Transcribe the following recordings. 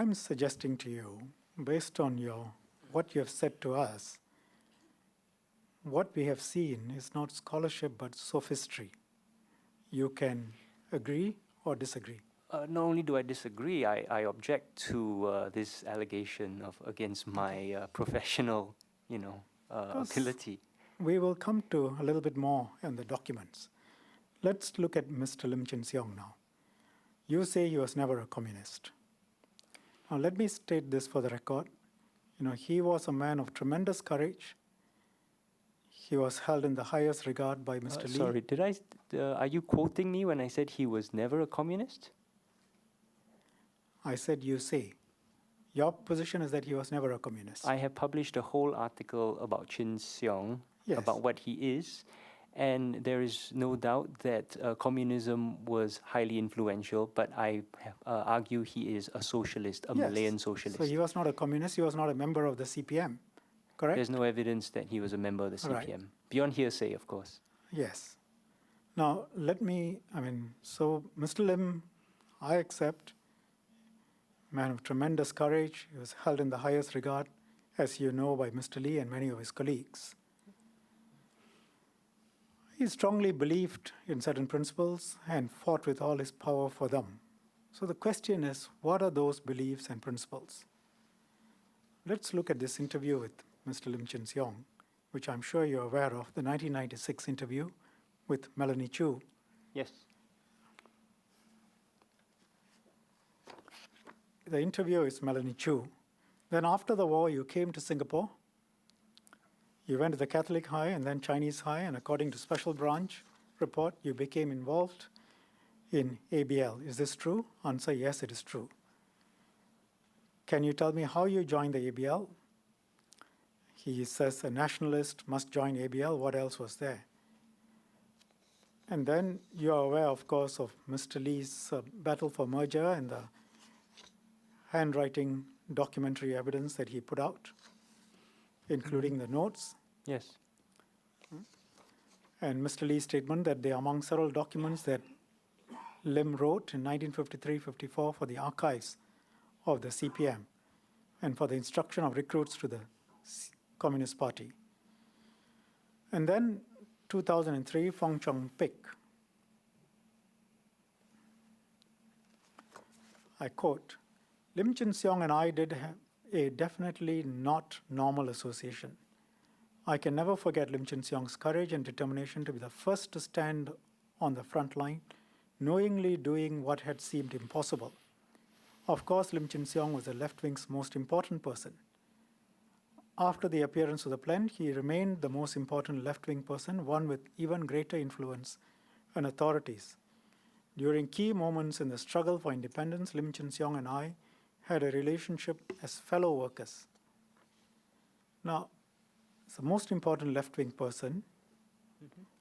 I'm suggesting to you, based on what you have said to us, what we have seen is not scholarship but sophistry. You can agree or disagree. Not only do I disagree, I object to this allegation against my professional, ability. We will come to a little bit more in the documents. Let's look at Mr. Lim Chin Siong now. You say he was never a communist. Now let me state this for the record. He was a man of tremendous courage. He was held in the highest regard by Mr. Lee. Sorry, are you quoting me when I said he was never a communist? I said you say. Your position is that he was never a communist. I have published a whole article about Chin Siong, Yes. about what he is, and there is no doubt that communism was highly influential, but I argue he is a socialist, a Malayan socialist. So he was not a communist, he was not a member of the CPM, correct? There's no evidence that he was a member of the CPM. Right. Beyond hearsay, of course. Yes. Now, so Mr. Lim, I accept, man of tremendous courage. He was held in the highest regard, as you know, by Mr. Lee and many of his colleagues. He strongly believed in certain principles and fought with all his power for them. So the question is, what are those beliefs and principles? Let's look at this interview with Mr. Lim Chin Siong, which I'm sure you're aware of, the 1996 interview with Melanie Chu. Yes. The interviewer is Melanie Chu. Then after the war, you came to Singapore. You went to the Catholic High and then Chinese High, and according to Special Branch report, you became involved in ABL. Is this true? Answer, yes, it is true. Can you tell me how you joined the ABL? He says a nationalist must join ABL. What else was there? And then you are aware, of course, of Mr. Lee's battle for merger and the handwriting documentary evidence that he put out, including the notes. Yes. And Mr. Lee's statement that they are among several documents that Lim wrote in 1953-54 for the archives of the CPM and for the instruction of recruits to the Communist Party. And then 2003, Fong Chong Pik. I quote, Lim Chin Siong and I did have a definitely not normal association. I can never forget Lim Chin Siong's courage and determination to be the first to stand on the front line, knowingly doing what had seemed impossible. Of course, Lim Chin Siong was the left wing's most important person. After the appearance of the plan, he remained the most important left-wing person, one with even greater influence and authorities. During key moments in the struggle for independence, Lim Chin Siong and I had a relationship as fellow workers. Now, the most important left-wing person,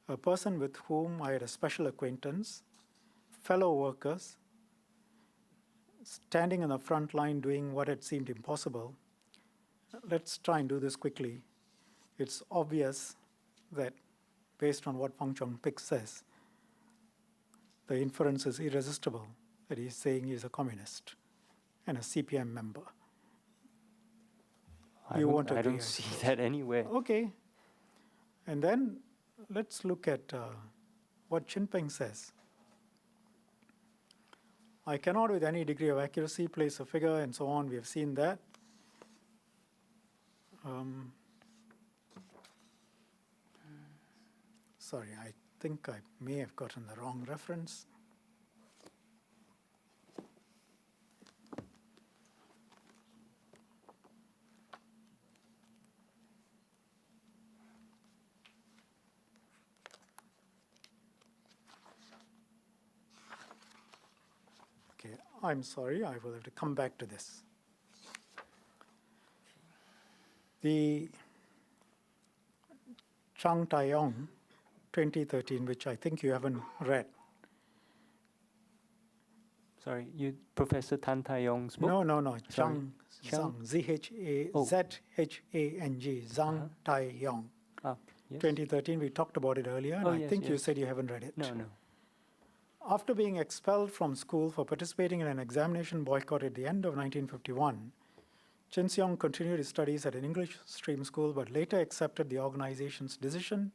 a person with whom I had a special acquaintance, fellow workers, standing in the front line doing what had seemed impossible. Let's try and do this quickly. It's obvious that based on what Fong Chong Pik says, the inference is irresistible that he's saying he's a communist and a CPM member. I don't see that anywhere. Okay. And then let's look at what Chin Peng says. I cannot with any degree of accuracy place a figure and so on. We have seen that. Sorry, I think I may have gotten the wrong reference. Okay, I'm sorry, I will have to come back to this. The Chang Tai-yong 2013, which I think you haven't read. Sorry, Professor Tan Tai-yong's book? No. Zhang, Z-H-A-Z-H-A-N-G, Zhang Tai-yong. Ah, yes. 2013, we talked about it earlier, and I think you said you haven't read it. No. After being expelled from school for participating in an examination boycott at the end of 1951, Tjin Seong continued his studies at an English stream school but later accepted the organization's decision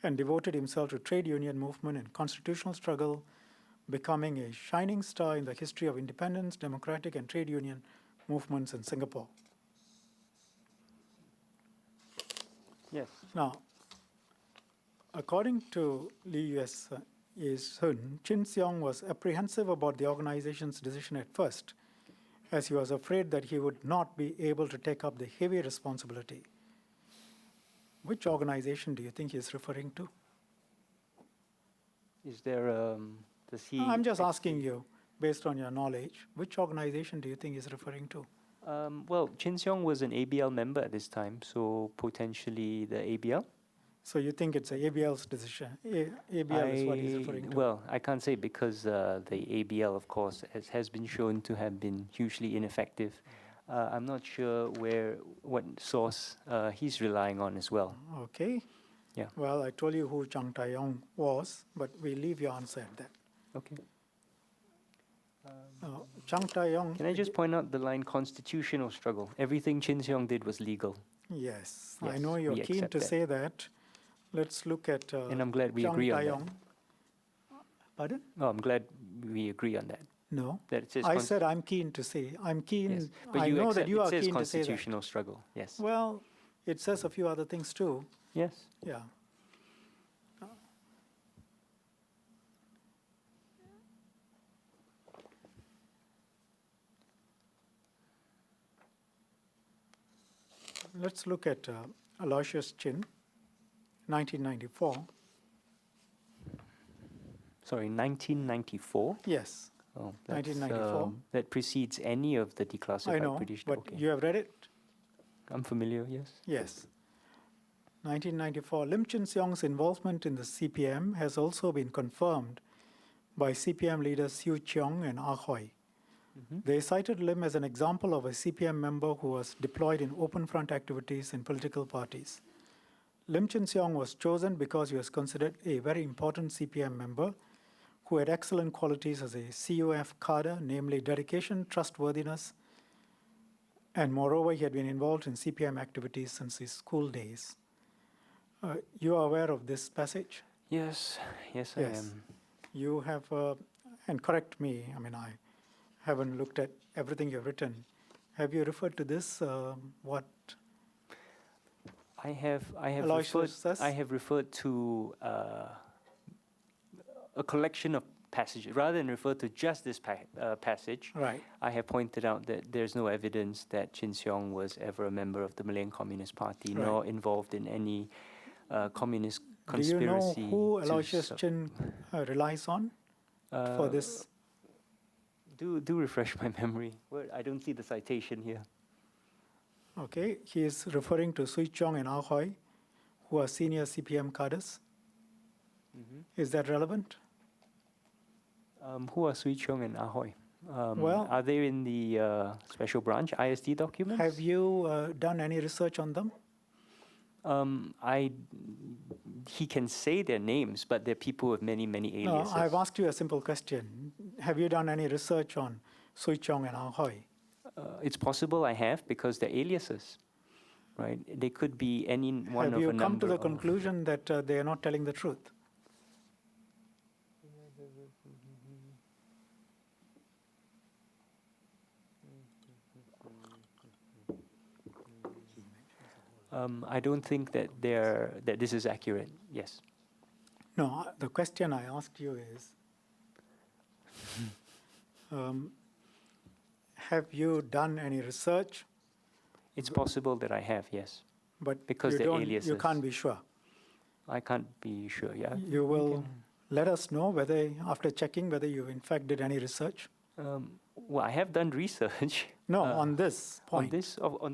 and devoted himself to trade union movement and constitutional struggle, becoming a shining star in the history of independence, democratic, and trade union movements in Singapore. Yes. Now, according to Lee Ye-sun, Tjin Seong was apprehensive about the organization's decision at first, as he was afraid that he would not be able to take up the heavy responsibility. Which organization do you think he is referring to? Is there, does he... I'm just asking you, based on your knowledge, which organization do you think he's referring to? Well, Tjin Seong was an ABL member at this time, so potentially the ABL. So you think it's a ABL's decision? ABL is what he's referring to? Well, I can't say because the ABL, of course, has been shown to have been hugely ineffective. I'm not sure what source he's relying on as well. Okay. Yeah. Well, I told you who Chang Tae-yong was, but we leave your answer at that. Okay. Chang Tae-yong... Can I just point out the line constitutional struggle? Everything Tjin Seong did was legal. Yes, I Yes, know you're we keen accept to that. say that. Let's look at And I'm glad we Chang agree on that. Tae-yong. Pardon? Oh, I'm glad we agree on that. No. That it says I said I'm keen to say. I'm keen. yes. But I you know that accept you are it says keen to say that. constitutional struggle. Yes. Well, it says a few other things too. Yes. Yeah. Let's look at Aloysius Chin, 1994. Sorry, 1994. Yes, Oh, that's, 1994. that precedes any of the declassified I know, British. but Okay. you have read it? I'm familiar. Yes. Yes. 1994. Lim Chin Seong's involvement in the CPM has also been confirmed by CPM leaders Siu Cheong and Ah Hoi. They cited Lim as an example of a CPM member who was deployed in open front activities in political parties. Lim Chin Seong was chosen because he was considered a very important CPM member who had excellent qualities as a CUF cadre, namely dedication, trustworthiness, and moreover, he had been involved in CPM activities since his school days. You are aware of this passage? Yes. Yes, I Yes. am. You have, and correct me, I mean, I haven't looked at everything you've written. Have you referred to this? What? I have Aloysius referred. says? I have referred to a collection of passages rather than refer to just this passage. Right. I have pointed out that there's no evidence that Tjin Seong was ever a member of the Malayan Communist Party, Right. nor involved in any communist Do you know conspiracy. who to Aloysius Chin relies on for this? Do refresh my memory. I don't see the citation here. Okay, he is referring to Sui Chong and Ah Hoi, who are senior CPM cadres. Is that relevant? Who are Sui Cheong and Ahoy? Well- Are they in the special branch ISD documents? Have you done any research on them? He can say their names, but they're people with many, many No, aliases. I've asked you a simple question. Have you done any research on Sui Chong and Ah Hoi? It's possible I have because they're aliases, right? They could be any one Have of you a come number to the of- conclusion that they are not telling the truth? I don't think that this is accurate. Yes. No, the question I asked you is, have you done any research? It's possible that I have, yes. But Because you they're don't, aliases. you can't be sure. I can't be sure, yeah. You will let us know whether, after checking, whether you in fact did any research. Well, I have done research. No, on this On point,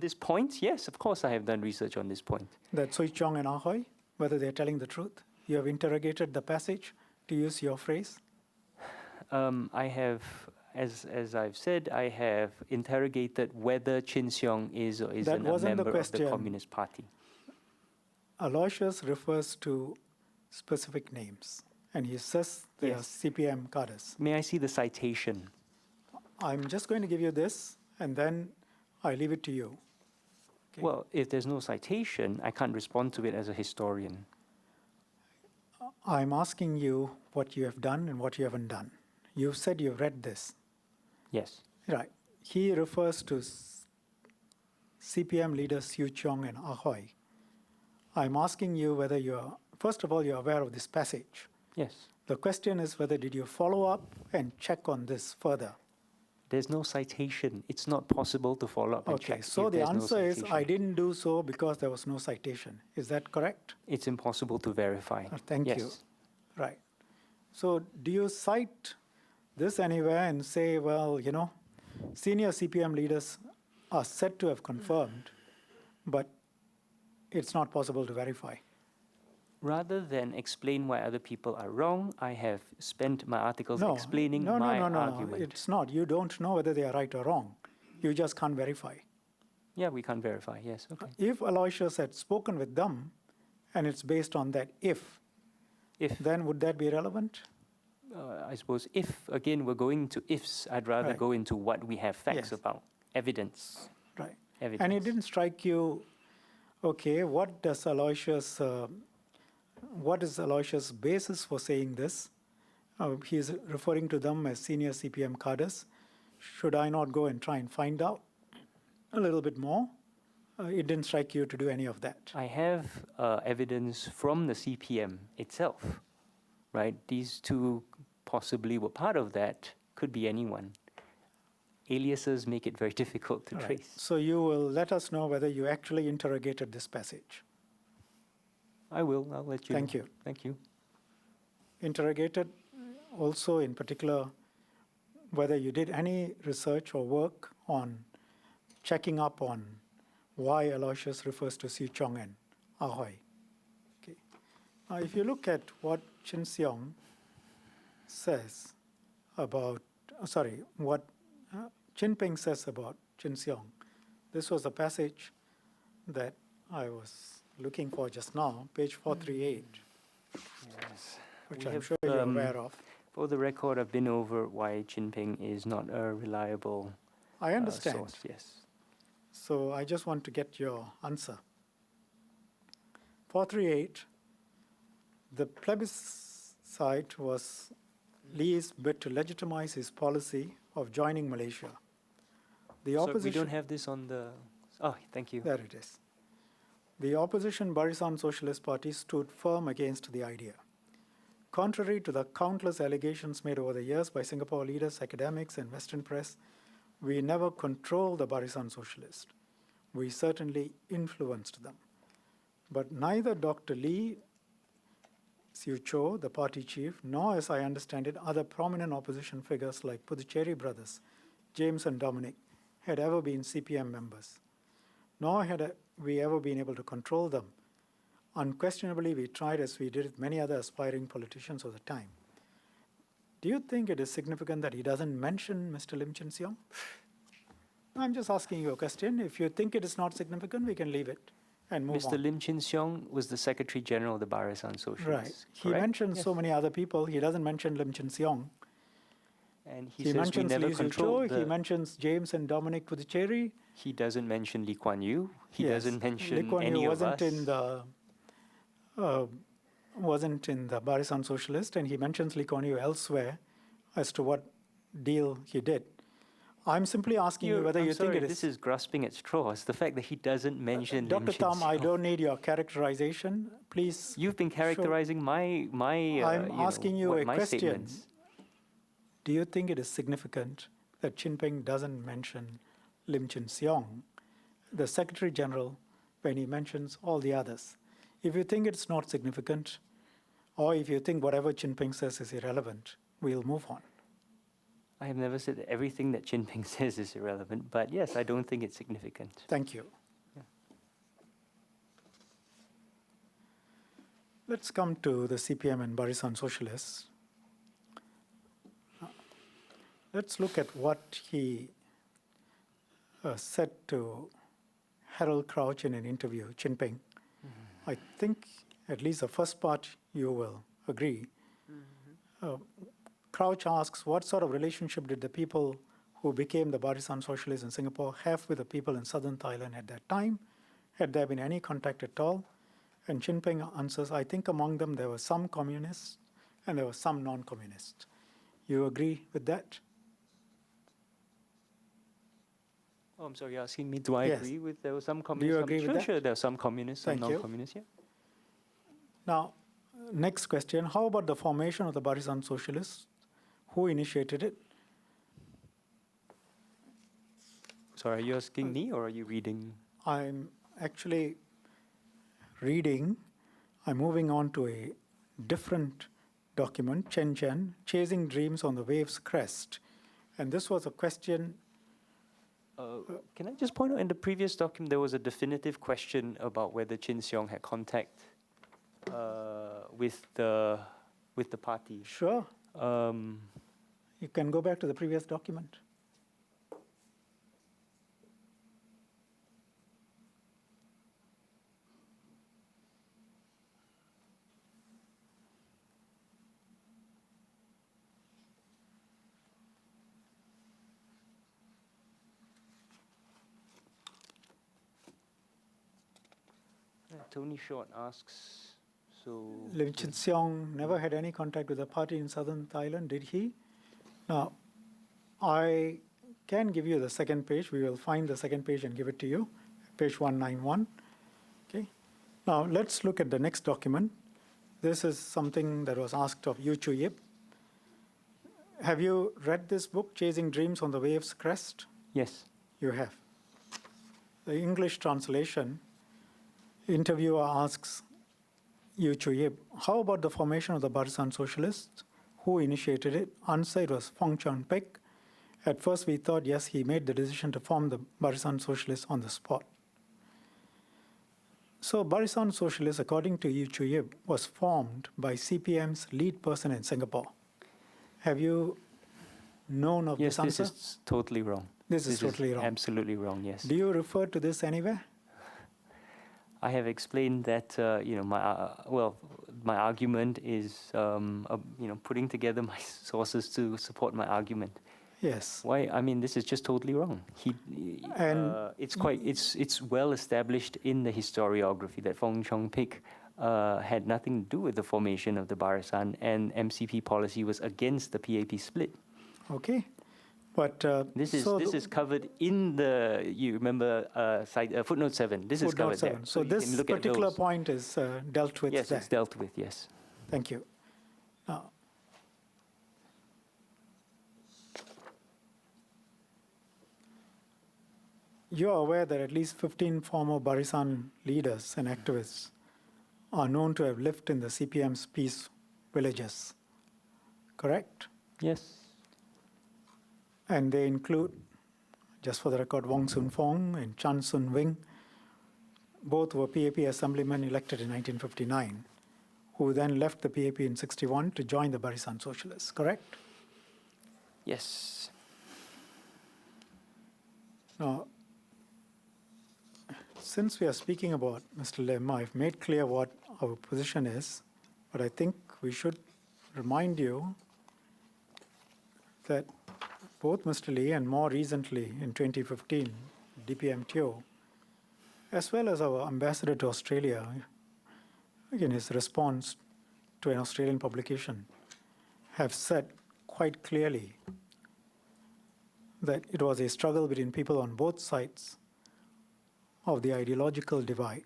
this point, yes, of course I have done research on this point. that Sui Chong and Ah Hoi, whether they're telling the truth. You have interrogated the passage, to use your phrase. I have, as I've said, I have interrogated whether Tjin Seong is or That isn't a wasn't the member of the question. Communist Party. Aloysius refers to specific names, and he says they are Yes. CPM cadres. May I see the citation? I'm just going to give you this, and then I leave it to you. Okay. Well, if there's no citation, I can't respond to it as a historian. I'm asking you what you have done and what you haven't done. You've said you've read this. Yes. Right. He refers to CPM leaders Siu Chong and Ahoy. I'm asking you whether you're, first of all, you're aware of this passage. Yes. The question is whether did you follow up and check on this further? There's no citation. It's not possible to follow up and Okay, check. so if the there's no answer is citation. I didn't do so because there was no citation. Is that correct? It's impossible to verify. Thank yes. you. Right. So do you cite this anywhere and say, well, you know, senior CPM leaders are said to have confirmed, but it's not possible to verify? Rather than explain why other people are wrong, I have spent my articles explaining no, my no, argument. it's not. You don't know whether they are right or wrong. You just can't verify. Yeah, we can't verify. Yes, okay. If Aloysius had spoken with them, and it's based on that if, then would that be relevant? I suppose if, again, we're going to ifs, I'd rather Right. go into what we have facts Yes. about, evidence. Right. Evidence. And it didn't strike you, okay, what is Aloysius' basis for saying this? He's referring to them as senior CPM cadres. Should I not go and try and find out a little bit more? It didn't strike you to do any of that. I have evidence from the CPM itself, right? These two possibly were part of that, could be anyone. Aliases make it very difficult to Right. trace. So you will let us know whether you actually interrogated this passage. I will, I'll let you Thank know. you. Thank you. Interrogated also in particular whether you did any research or work on checking up on why Aloysius refers to Siu Chong and Ahoy. Okay. Now, if you look at what Chin Seong says about, what Chin Ping says about Chin Seong, this was a passage that I was looking for just now, page 438, Yes. which We I'm have, sure you're aware of. For the record, I've been over why Jinping is not a reliable I understand. source. Yes. So I just want to get your answer. 438, the plebiscite was Lee's bid to legitimize his policy of joining Malaysia. The So we opposition, don't have this on the... Oh, thank you. there it is. The opposition Barisan Socialist Party stood firm against the idea. Contrary to the countless allegations made over the years by Singapore leaders, academics, and Western press, we never controlled the Barisan Socialists. We certainly influenced them. But neither Dr. Lee Siu Cho, the party chief, nor, as I understand it, other prominent opposition figures like Puducherry brothers, James and Dominic, had ever been CPM members. Nor had we ever been able to control them. Unquestionably, we tried as we did with many other aspiring politicians of the time. Do you think it is significant that he doesn't mention Mr. Lim Chin Siong? I'm just asking you a question. If you think it is not significant, we can leave it and move Mr. on. Lim Chin Siong was the Secretary General of the Barisan Socialists. Right. He correct? mentions Yes. so many other people. He doesn't mention Lim Chin Siong. And he He says we mentions never Lee Siu Cho. controlled He mentions James and Dominic Puducherry. He doesn't mention Lee Kuan Yew. He Yes. doesn't mention Lee Kuan any Yew of us. wasn't in the Barisan Socialist, and he mentions Lee Kuan Yew elsewhere as to what deal he did. I'm simply asking you whether I'm you sorry, think it this is. is grasping at straws. The fact that he doesn't mention Lim Dr. Chin Thum, I Siong. don't need your characterization. Please. You've been characterizing my I'm asking you a my question. statements. Do you think it is significant that Chin Ping doesn't mention Lim Chin Siong, the Secretary General, when he mentions all the others? If you think it's not significant, or if you think whatever Chin Ping says is irrelevant, we'll move on. I have never said that everything that Chin Ping says is irrelevant, but yes, I don't think it's significant. Thank you. Yeah. Let's come to the CPM and Barisan Socialists. Let's look at what he said to Harold Crouch in an interview, Chin Ping. I think at least the first part you will agree Crouch asks, what sort of relationship did the people who became the Barisan Socialists in Singapore have with the people in southern Thailand at that time? Had there been any contact at all? And Chin Peng answers, I think among them there were some communists and there were some non-communists. You agree with that? Oh, I'm sorry, you're asking me, do I Yes. agree with there were some Do communists? you agree with Sure, that? sure, there are some communists, some Thank you. non-communists, yeah. Now, next question, how about the formation of the Barisan Socialists? Who initiated it? Sorry, are you asking me or are you reading? I'm actually reading, I'm moving on to a different document, Chen Chen, Chasing Dreams on the Wave's Crest. And this was a question. Can I just point out, in the previous document, there was a definitive question about whether Chin Seong had contact with the party. Sure, you can go back to the previous document. Tony Short asks, so... Lim Chin Seong never had any contact with the party in southern Thailand, did he? Now, I can give you the second page. We will find the second page and give it to you, page 191. Okay. Now, let's look at the next document. This is something that was asked of Yu Chu Yip. Have you read this book, Chasing Dreams on the Wave's Crest? Yes. You have. The English translation, interviewer asks Yu Chu Yip, how about the formation of the Barisan Socialists? Who initiated it? Answer, it was Fong Chong Pek. At first we thought, yes, he made the decision to form the Barisan Socialists on the spot. So Barisan Socialists, according to Yu Chu Yip, was formed by CPM's lead person in Singapore. Have you known of Yes, this answer? this is totally wrong. This is totally wrong. Absolutely wrong, yes. Do you refer to this anywhere? I have explained that, my argument is, putting together my sources to support my argument. Yes. Why? I mean, this is just totally wrong. It's well established in the historiography that Fong Chong Pik had nothing to do with the formation of the Barisan, and MCP policy was against the PAP split. Okay. But This is covered in the, you remember, footnote 7. This is covered 7. there. So you this can look at particular those. point is dealt with Yes, there. it's dealt with, yes. Thank you. Now, you are aware that at least 15 former Barisan leaders and activists are known to have lived in the CPM's peace villages, correct? Yes. And they include, just for the record, Wong Sun Fong and Chan Sun Wing. Both were PAP assemblymen elected in 1959, who then left the PAP in 61 to join the Barisan Socialists, correct? Yes. Now, since we are speaking about Mr. Lim, I've made clear what our position is, but I think we should remind you that both Mr. Lee and more recently in 2015, DPM Teo, as well as our ambassador to Australia, in his response to an Australian publication, have said quite clearly that it was a struggle between people on both sides of the ideological divide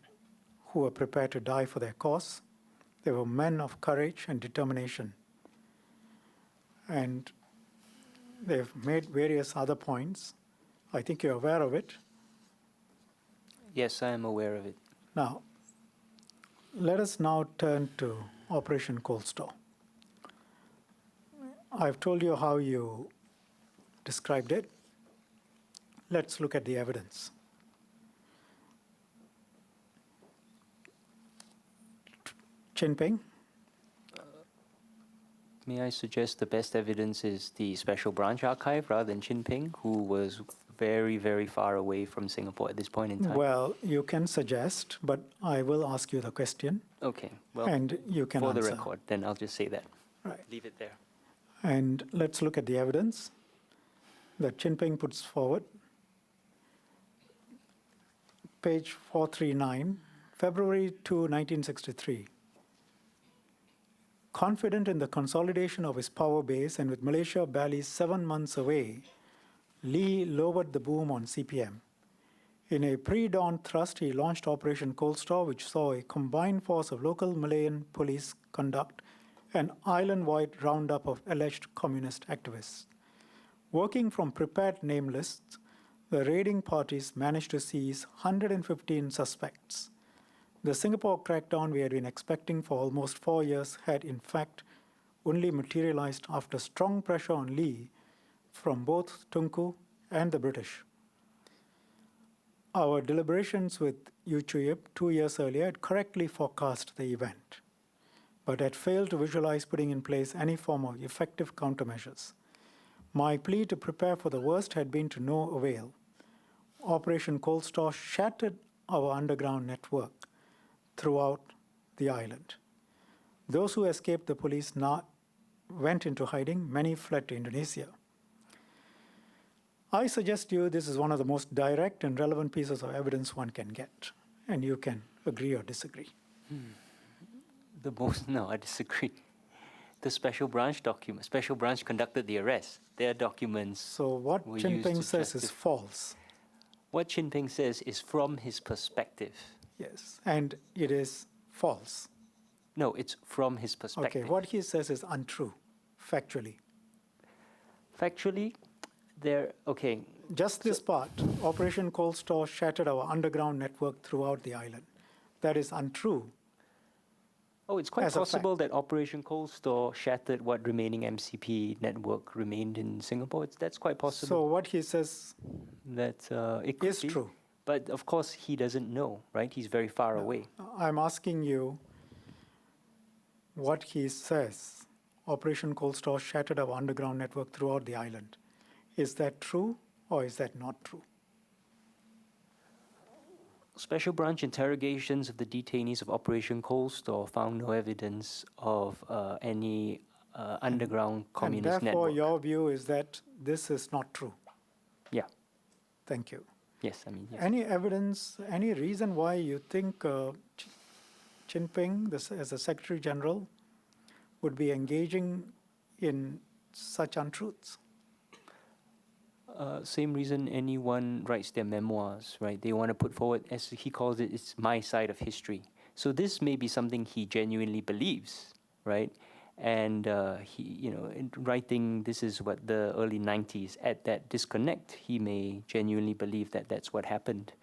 who were prepared to die for their cause. They were men of courage and determination. And they've made various other points. I think you're aware of it. Yes, I am aware of it. Now, let us now turn to Operation Coldstore. I've told you how you described it. Let's look at the evidence. Chin Peng? May I suggest the best evidence is the Special Branch Archive rather than Chin Peng, who was very, very far away from Singapore at this point in time? Well, you can suggest, but I will ask you the question. Okay, well, and you can for answer. the record, then I'll just say that. Right. Leave it there. And let's look at the evidence that Chin Ping puts forward. Page 439, February 2, 1963. Confident in the consolidation of his power base and with Malaysia barely 7 months away, Lee lowered the boom on CPM. In a pre-dawn thrust, he launched Operation Coldstore, which saw a combined force of local Malayan police conduct an island-wide roundup of alleged communist activists. Working from prepared name lists, the raiding parties managed to seize 115 suspects. The Singapore crackdown we had been expecting for almost 4 years had in fact only materialized after strong pressure on Lee from both Tunku and the British. Our deliberations with Yu Chuyip 2 years earlier had correctly forecast the event, but had failed to visualize putting in place any form of effective countermeasures. My plea to prepare for the worst had been to no avail. Operation Coldstore shattered our underground network throughout the island. Those who escaped the police went into hiding. Many fled to Indonesia. I suggest to you this is one of the most direct and relevant pieces of evidence one can get, and you can agree or disagree. No, I disagree. The special branch document, special branch conducted the arrest. Their documents. So what Chin Ping says is false. What Chin Ping says is from his perspective. Yes, and it is false. No, it's from his perspective. Okay, what he says is untrue, factually. Factually, okay. Just this part, Operation Coldstore shattered our underground network throughout the island. That is untrue. Oh, it's quite possible that Operation Coldstore shattered what remaining MCP network remained in Singapore. That's quite possible. So what he says that it could is be true. But of course, he doesn't know, right? He's very far away. I'm asking you what he says. Operation Coldstore shattered our underground network throughout the island. Is that true or is that not true? Special branch interrogations of the detainees of Operation Coldstore found no evidence of any underground communist and therefore, network. your view is that this is not true? Yeah. Thank you. Yes, I mean, yes. Any evidence, any reason why you think Chin Ping, as the Secretary General, would be engaging in such untruths? Same reason anyone writes their memoirs, right? They want to put forward, as he calls it, it's my side of history. So this may be something he genuinely believes, right? And he, in writing, this is what the early 90s, at that disconnect, he may genuinely believe that that's what happened.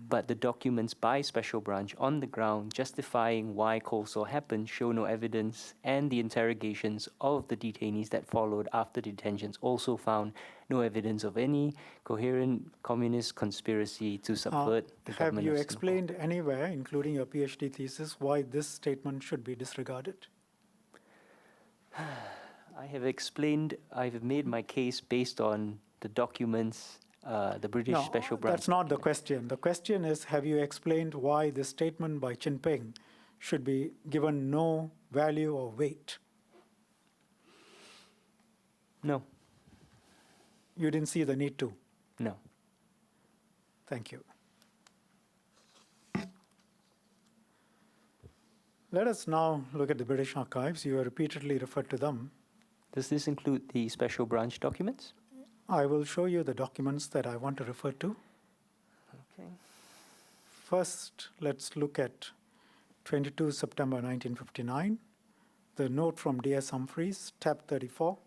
But the documents by Special Branch on the ground justifying why Coldstore happened show no evidence, and the interrogations of the detainees that followed after detentions also found no evidence of any coherent communist conspiracy to subvert the government of Singapore. Have you explained anywhere, including your PhD thesis, why this statement should be disregarded? I have explained, I've made my case based on the documents, the British Special Branch. That's not the question. The question is, have you explained why this statement by Chin Ping should be given no value or weight? No. You didn't see the need to? No. Thank you. Let us now look at the British archives. You have repeatedly referred to them. Does this include the Special Branch documents? I will show you the documents that I want to refer to. Okay. First, let's look at 22 September 1959, the note from D.S. Humphreys, tab 34.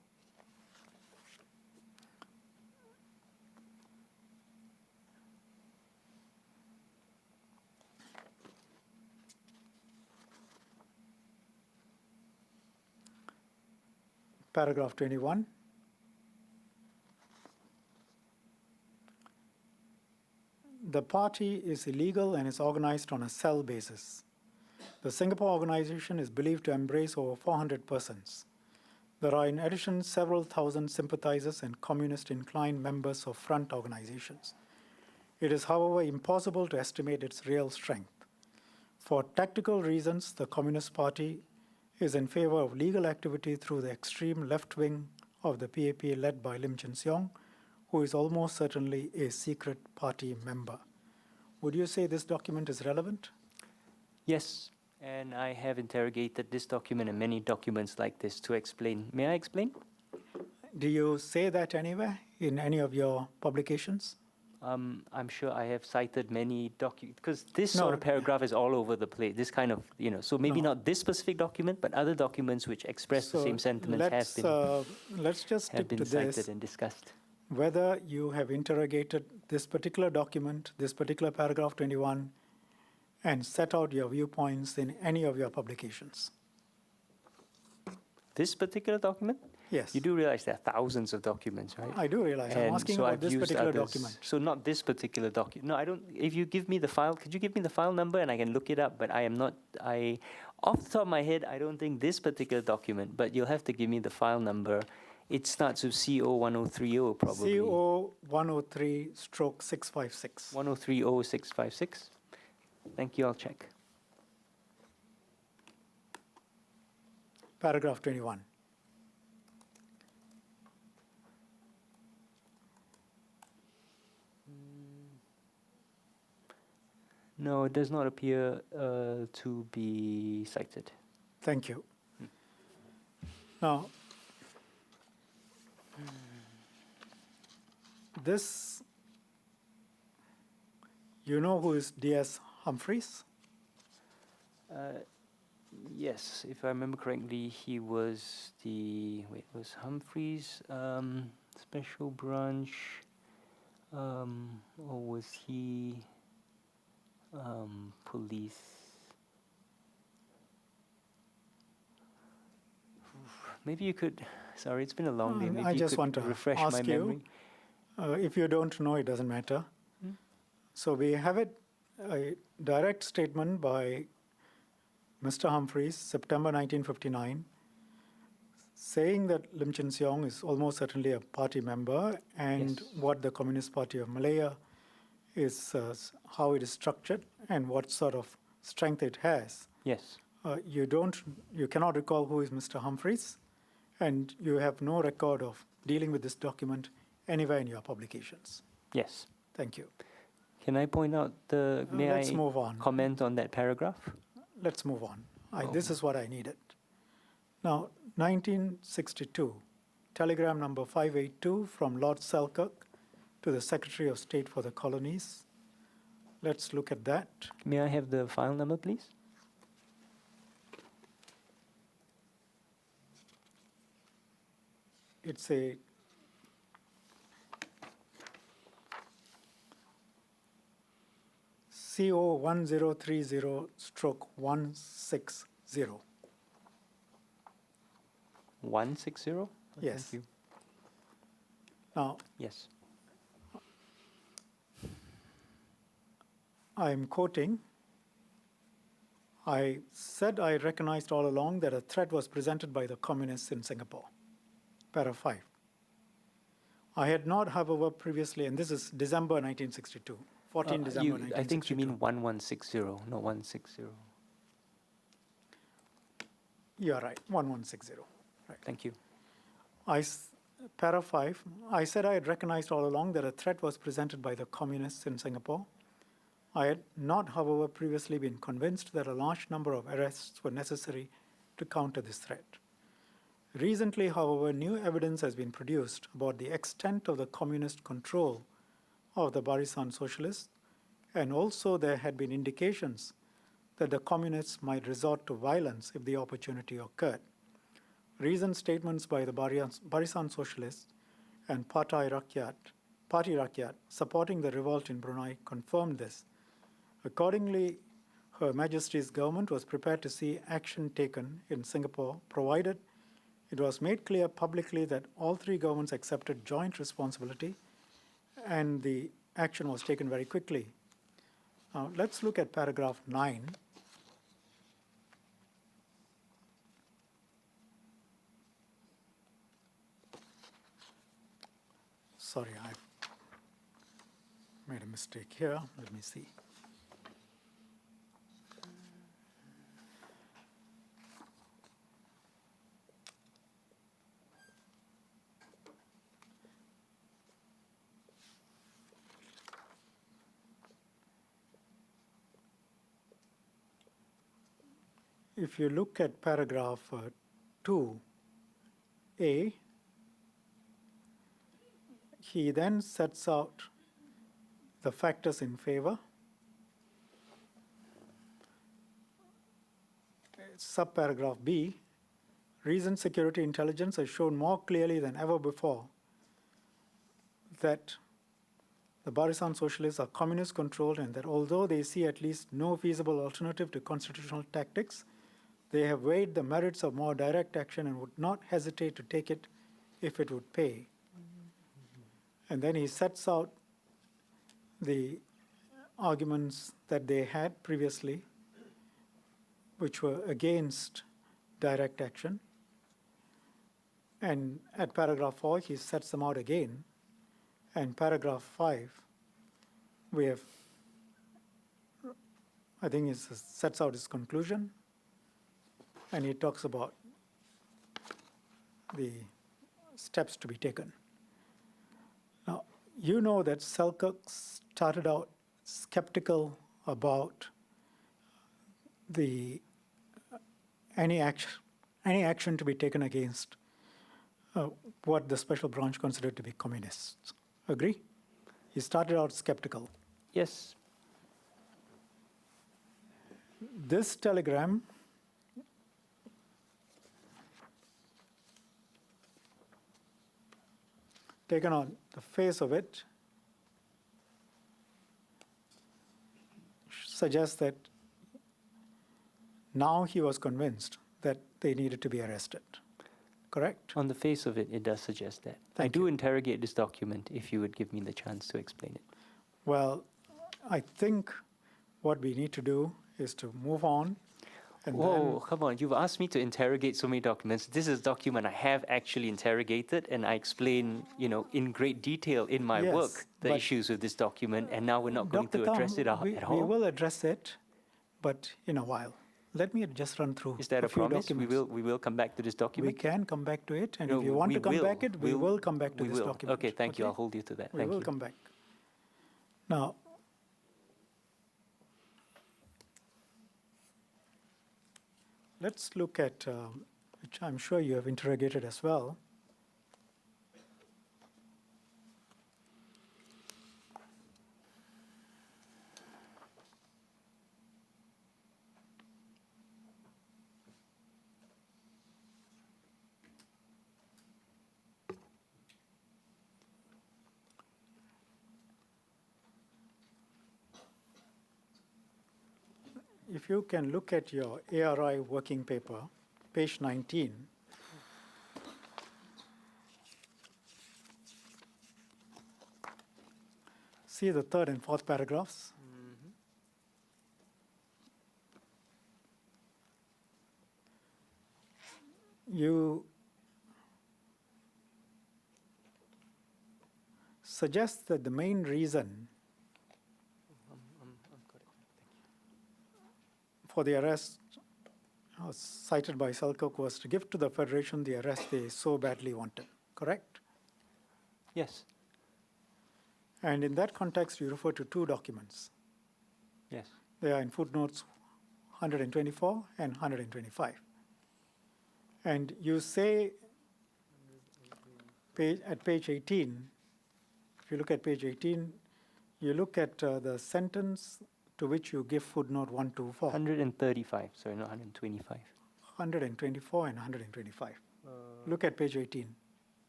Paragraph 21. The party is illegal and is organized on a cell basis. The Singapore organization is believed to embrace over 400 persons. There are in addition several thousand sympathizers and communist-inclined members of front organizations. It is, however, impossible to estimate its real strength. For tactical reasons, the Communist Party is in favor of legal activity through the extreme left-wing of the PAP led by Lim Chin Siong, who is almost certainly a secret party member. Would you say this document is relevant? Yes, and I have interrogated this document and many documents like this to explain. May I explain? Do you say that anywhere in any of your publications? I'm sure I have cited many documents, because this No. sort of paragraph is all over the place, this kind of, so maybe No. not this specific document, but other documents which express the same sentiments let's just have stick been to cited this. and discussed. Whether you have interrogated this particular document, this particular paragraph 21, and set out your viewpoints in any of your publications. This particular document? Yes. You do realize there are thousands of documents, right? I do realize. I'm And asking so about I've this used particular others. document. So not this particular document. No, I don't. If you give me the file, could you give me the file number and I can look it up? But I am not. Off the top of my head, I don't think this particular document. But you'll have to give me the file number. It starts with CO1030 probably. CO103/656. 1030656. Thank you. I'll check. Paragraph 21. No, it does not appear to be cited. Thank you. Now, this, you know who is D.S. Humphreys? Yes, if I remember correctly, he was was Humphreys special branch, or was he police? Maybe you could. Sorry, it's been a long day. Maybe I you just could want to refresh my ask you, memory. If you don't know, it doesn't matter. So we have a direct statement by Mr. Humphreys, September 1959, saying that Lim Chin Siong is almost certainly a party member, and Yes. what the Communist Party of Malaya is, how it is structured, and what sort of strength it has. Yes. You cannot recall who is Mr. Humphreys, and you have no record of dealing with this document anywhere in your publications. Yes. Thank you. Can I point out may Let's I move on. comment on that paragraph? Let's move on. Oh. This is what I needed. Now, 1962, telegram number 582 from Lord Selkirk to the Secretary of State for the Colonies. Let's look at that. May I have the file number, please? It's a CO1030/160. 160? Oh, Yes. Thank you. Now, Yes. I'm quoting, I said I recognized all along that a threat was presented by the communists in Singapore. Para 5. I had not, however, previously, and this is December 1962, 14 December 1962. I think you mean 1160, not 160. You're right, 1160. Right. Thank you. Para 5, I said I had recognized all along that a threat was presented by the communists in Singapore. I had not, however, previously been convinced that a large number of arrests were necessary to counter this threat. Recently, however, new evidence has been produced about the extent of the communist control of the Barisan Socialists, and also there had been indications that the communists might resort to violence if the opportunity occurred. Recent statements by the Barisan Socialists and Parti Rakyat supporting the revolt in Brunei confirmed this. Accordingly, Her Majesty's government was prepared to see action taken in Singapore, provided it was made clear publicly that all three governments accepted joint responsibility, and the action was taken very quickly. Now, let's look at paragraph 9. Sorry, I've made a mistake here. Let me see. if you look at paragraph 2A, he then sets out the factors in favor. Subparagraph B, reason security intelligence has shown more clearly than ever before that the Barisan socialists are communist controlled and that although they see at least no feasible alternative to constitutional tactics, they have weighed the merits of more direct action and would not hesitate to take it if it would pay. And then he sets out the arguments that they had previously, which were against direct action. And at paragraph 4, he sets them out again. And paragraph 5, we have, I think, it sets out his conclusion. And he talks about the steps to be taken. Now, you know that Selkirk started out skeptical about any action to be taken against what the special branch considered to be communists. Agree? He started out skeptical. Yes. This telegram taken on the face of it suggests that now he was convinced that they needed to be arrested. Correct? On the face of it, it does suggest that. I Thank do you. interrogate this document if you would give me the chance to explain it. Well, I think what we need to do is to move on. And Whoa, come on. You've asked me to interrogate so many documents. This is a document I have actually interrogated, and I explain, in great detail in my Yes, work the but- issues with this document, and now we're not going Dr. to address Thum, it at we all. will address it, but in a while. Let me just run through Is that a few promise? documents. We will come back to this We document? can come back to it, and No, if you want we to come will. back it, we will come back to We this will. document. Okay, thank you. I'll hold you to that. We Thank will you. come back. Now, let's look at, which I'm sure you have interrogated as well. If you can look at your ARI working paper, page 19, see the third and fourth paragraphs. You suggest that the main reason for the arrest cited by Selkirk was to give to the Federation the arrest they so badly wanted, correct? Yes. And in that context, you refer to two documents. Yes. They are in footnotes 124 and 125. And you say at page 18, if you look at page 18, you look at the sentence to which you give footnote 124. 135, sorry, not 125. 124 and 125. Look at page 18.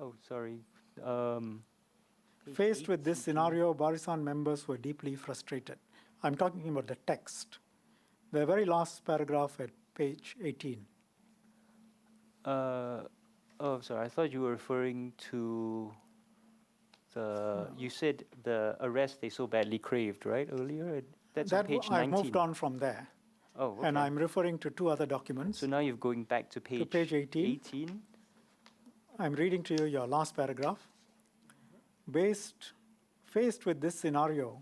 Oh, sorry. Faced with this scenario, Barisan members were deeply frustrated. I'm talking about the text. The very last paragraph at page 18. Sorry. I thought you were referring to you said the arrest they so badly craved, right, earlier? That's on page 19. I've moved on from there. Oh, okay. And I'm referring to two other documents. So now you're going back to page 18. I'm reading to you your last paragraph. Faced with this scenario,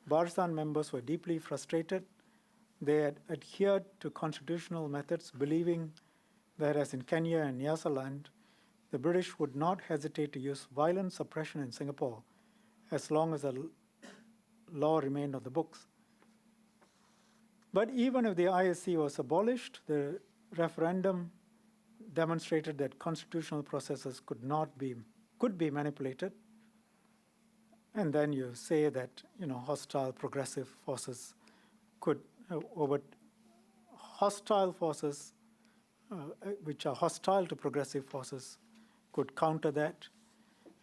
Barisan members were deeply frustrated. They had adhered to constitutional methods, believing that, as in Kenya and Nyasaland, the British would not hesitate to use violent suppression in Singapore as long as the law remained on the books. But even if the ISC was abolished, the referendum demonstrated that constitutional processes could be manipulated. And then you say that, hostile progressive forces could, hostile forces, which are hostile to progressive forces, could counter that.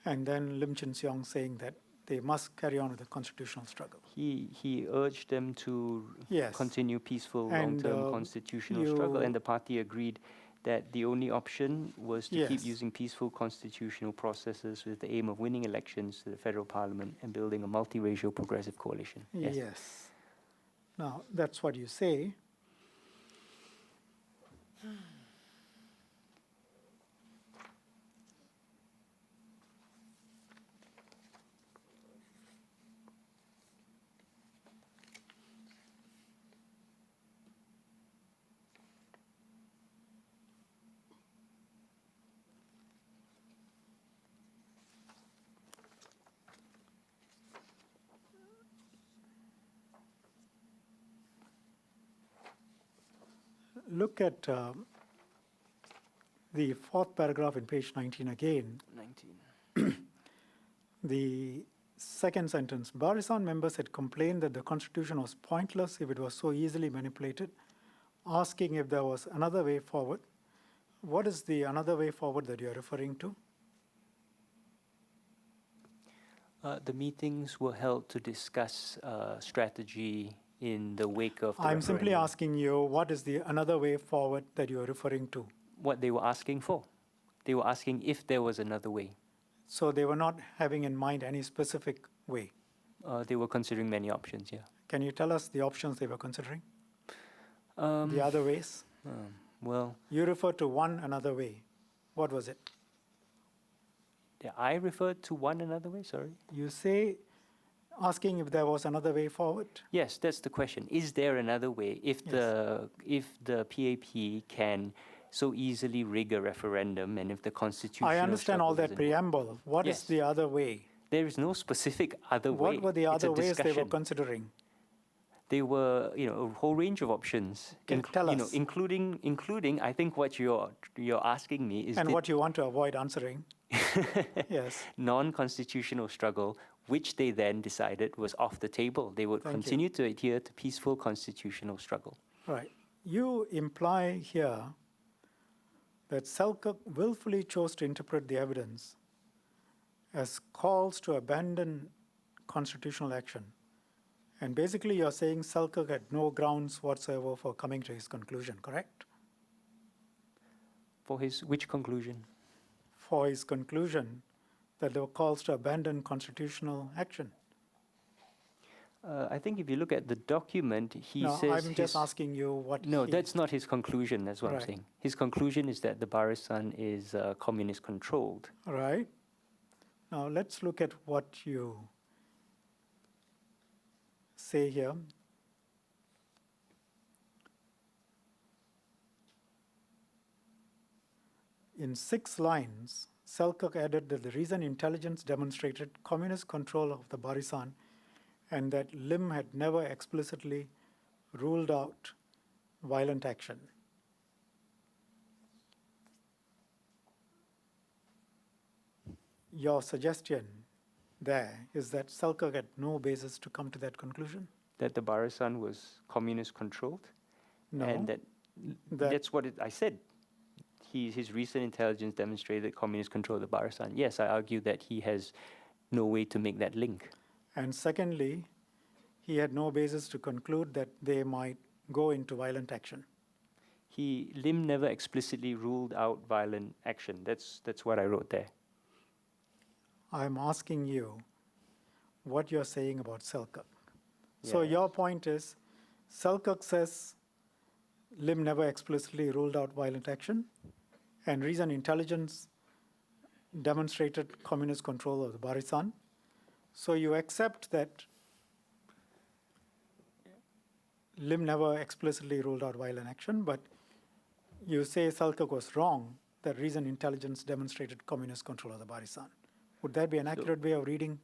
And then Lim Chin Siong saying that they must carry on with the constitutional struggle. He urged them to Yes. continue peaceful And, long-term constitutional struggle, you- and the party agreed that the only option was to keep Yes. using peaceful constitutional processes with the aim of winning elections to the federal parliament and building a multiracial progressive coalition. Yes. Now, that's what you say. Look at the fourth paragraph in page 19 again. 19. The second sentence, Barisan members had complained that the constitution was pointless if it was so easily manipulated, asking if there was another way forward. What is the another way forward that you're referring to? The meetings were held to discuss strategy in the wake of the I'm simply referendum. asking you, what is the another way forward that you're referring to? What they were asking for. They were asking if there was another way. So they were not having in mind any specific way. They were considering many options, yeah. Can you tell us the options they were considering? Um, The other ways? Well, You referred to one another way. What was it? yeah, I referred to one another way, sorry. You say, asking if there was another way forward. Yes, that's the question. Is there another way if Yes. the PAP can so easily rig a referendum and if the constitution I understand all that preamble. What is Yes. the other way? There is no specific other way. What were the It's a other ways they were discussion. considering? They were, a whole range of options. Can you tell us? Including, I think what you're asking me is And did what you want to avoid answering? Yes. non-constitutional struggle, which they then decided was off the table. They would Thank you. continue to adhere to peaceful constitutional struggle. Right. You imply here that Selkirk willfully chose to interpret the evidence as calls to abandon constitutional action. And basically, you're saying Selkirk had no grounds whatsoever for coming to his conclusion, correct? For which conclusion? For his conclusion that there were calls to abandon constitutional action. I think if you look at the document, he No, says I'm just asking you what No, he- that's not his conclusion. That's what I'm Right. saying. His conclusion is that the Barisan is communist controlled. All right. Now let's look at what you say here. In 6 lines, Selkirk added that the reason intelligence demonstrated communist control of the Barisan and that Lim had never explicitly ruled out violent action. Your suggestion there is that Selkirk had no basis to come to that conclusion? That the Barisan was communist controlled, No. and that that's what I said. His recent intelligence demonstrated communist control of the Barisan. Yes, I argue that he has no way to make that link. And secondly, he had no basis to conclude that they might go into violent action. Lim never explicitly ruled out violent action. That's what I wrote there. I'm asking you what you're saying about Selkirk. So Yes. your point is, Selkirk says Lim never explicitly ruled out violent action, and reason intelligence demonstrated communist control of the Barisan. So you accept that Lim never explicitly ruled out violent action, but you say Selkirk was wrong, that reason intelligence demonstrated communist control of the Barisan. Would that be an accurate way of reading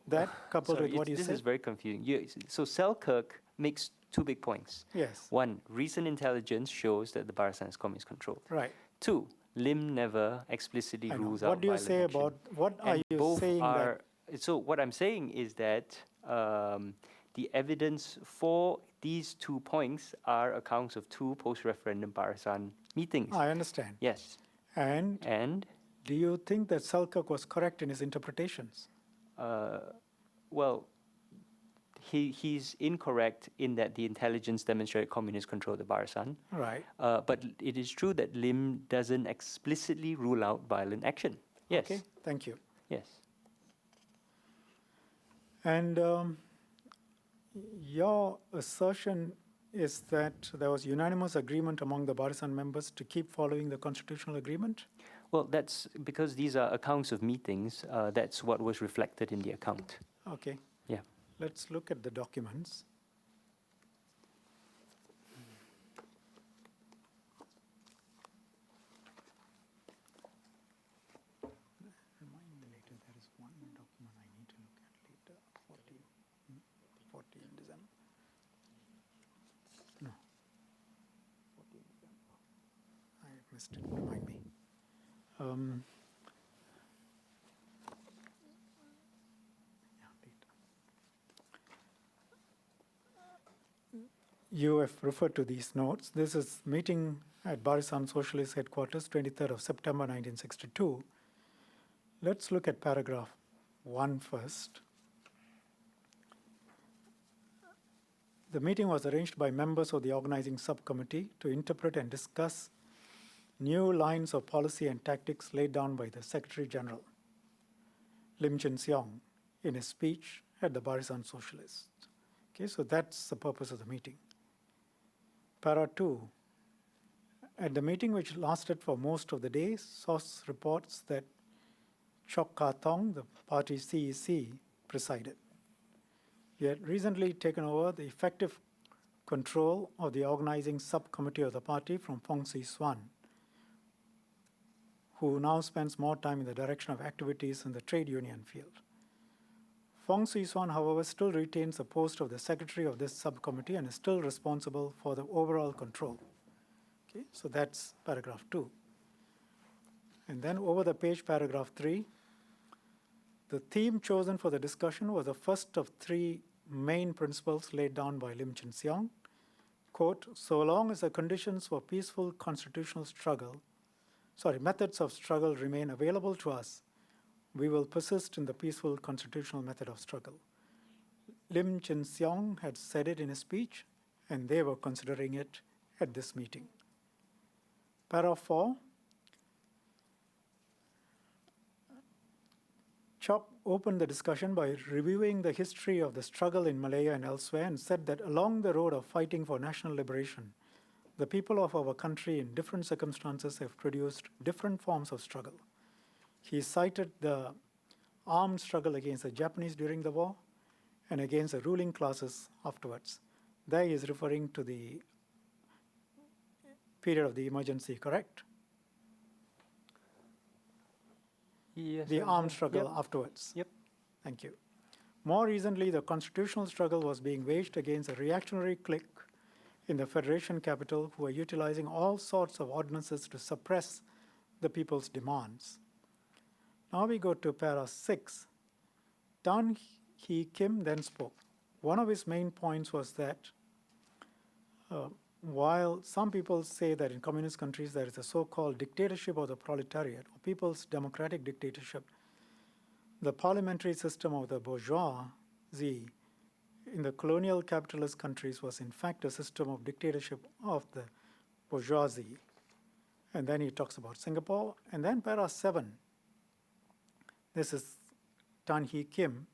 That coupled Sorry, with what you this said? is very confusing. So Selkirk makes two big points. Yes, One, recent intelligence shows that the Barisan is communist controlled. right. Two, Lim never explicitly I know. rules What out do you violent say action. about, what are And you both saying that? are. So what I'm saying is that the evidence for these 2 points are accounts of 2 post-referendum Barisan meetings. I understand. Yes. And And do you think that Selkirk was correct in his interpretations? well, he's incorrect in that the intelligence demonstrated communist control of the Barisan. Right. But it is true that Lim doesn't explicitly rule out violent action. Yes. Okay, thank you. Yes. And your assertion is that there was unanimous agreement among the Barisan members to keep following the constitutional agreement? Well, that's because these are accounts of meetings. That's what was reflected in the account. Okay. Yeah. Let's look at the documents. Remind me later, there is one document I need to look at later. 14 December. No. 14 December. I missed it. Remind me. Yeah, date. You have referred to these notes. This is meeting at Barisan Socialist Headquarters, 23rd of September 1962. Let's look at paragraph 1 first. The meeting was arranged by members of the organizing subcommittee to interpret and discuss new lines of policy and tactics laid down by the Secretary General, Lim Chin Siong, in his speech at the Barisan Socialists. Okay, so that's the purpose of the meeting. Para 2. At the meeting, which lasted for most of the day, source reports that Chok Ka Tong, the party CEC, presided. He had recently taken over the effective control of the organizing subcommittee of the party from Fong Si Suan, who now spends more time in the direction of activities in the trade union field. Fong Si Suan, however, still retains the post of the secretary of this subcommittee and is still responsible for the overall control. Okay, so that's paragraph 2. And then over the page, paragraph 3, the theme chosen for the discussion was the first of 3 main principles laid down by Lim Chin Siong. Quote, so long as the conditions for peaceful constitutional methods of struggle remain available to us, we will persist in the peaceful constitutional method of struggle. Lim Chin Siong had said it in his speech, and they were considering it at this meeting. Para 4, Chok opened the discussion by reviewing the history of the struggle in Malaya and elsewhere and said that along the road of fighting for national liberation, the people of our country in different circumstances have produced different forms of struggle. He cited the armed struggle against the Japanese during the war and against the ruling classes afterwards. There he is referring to the period of the emergency, correct? Yes. The armed struggle afterwards. Yep. Thank you. More recently, the constitutional struggle was being waged against a reactionary clique in the Federation capital who were utilizing all sorts of ordinances to suppress the people's demands. Now we go to para 6. Tan Hee Kim then spoke. One of his main points was that while some people say that in communist countries there is a so-called dictatorship of the proletariat, or people's democratic dictatorship, the parliamentary system of the bourgeoisie in the colonial capitalist countries was in fact a system of dictatorship of the bourgeoisie. And then he talks about Singapore. And then para 7, this is Tan Hee Kim.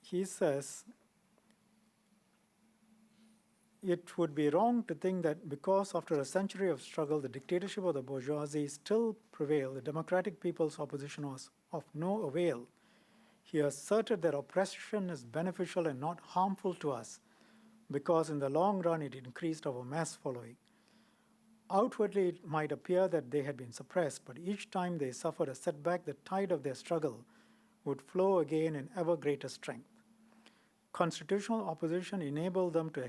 He says, it would be wrong to think that because after a century of struggle, the dictatorship of the bourgeoisie still prevailed, the democratic people's opposition was of no avail. He asserted that oppression is beneficial and not harmful to us because in the long run it increased our mass following. Outwardly, it might appear that they had been suppressed, but each time they suffered a setback, the tide of their struggle would flow again in ever greater strength. Constitutional opposition enabled them to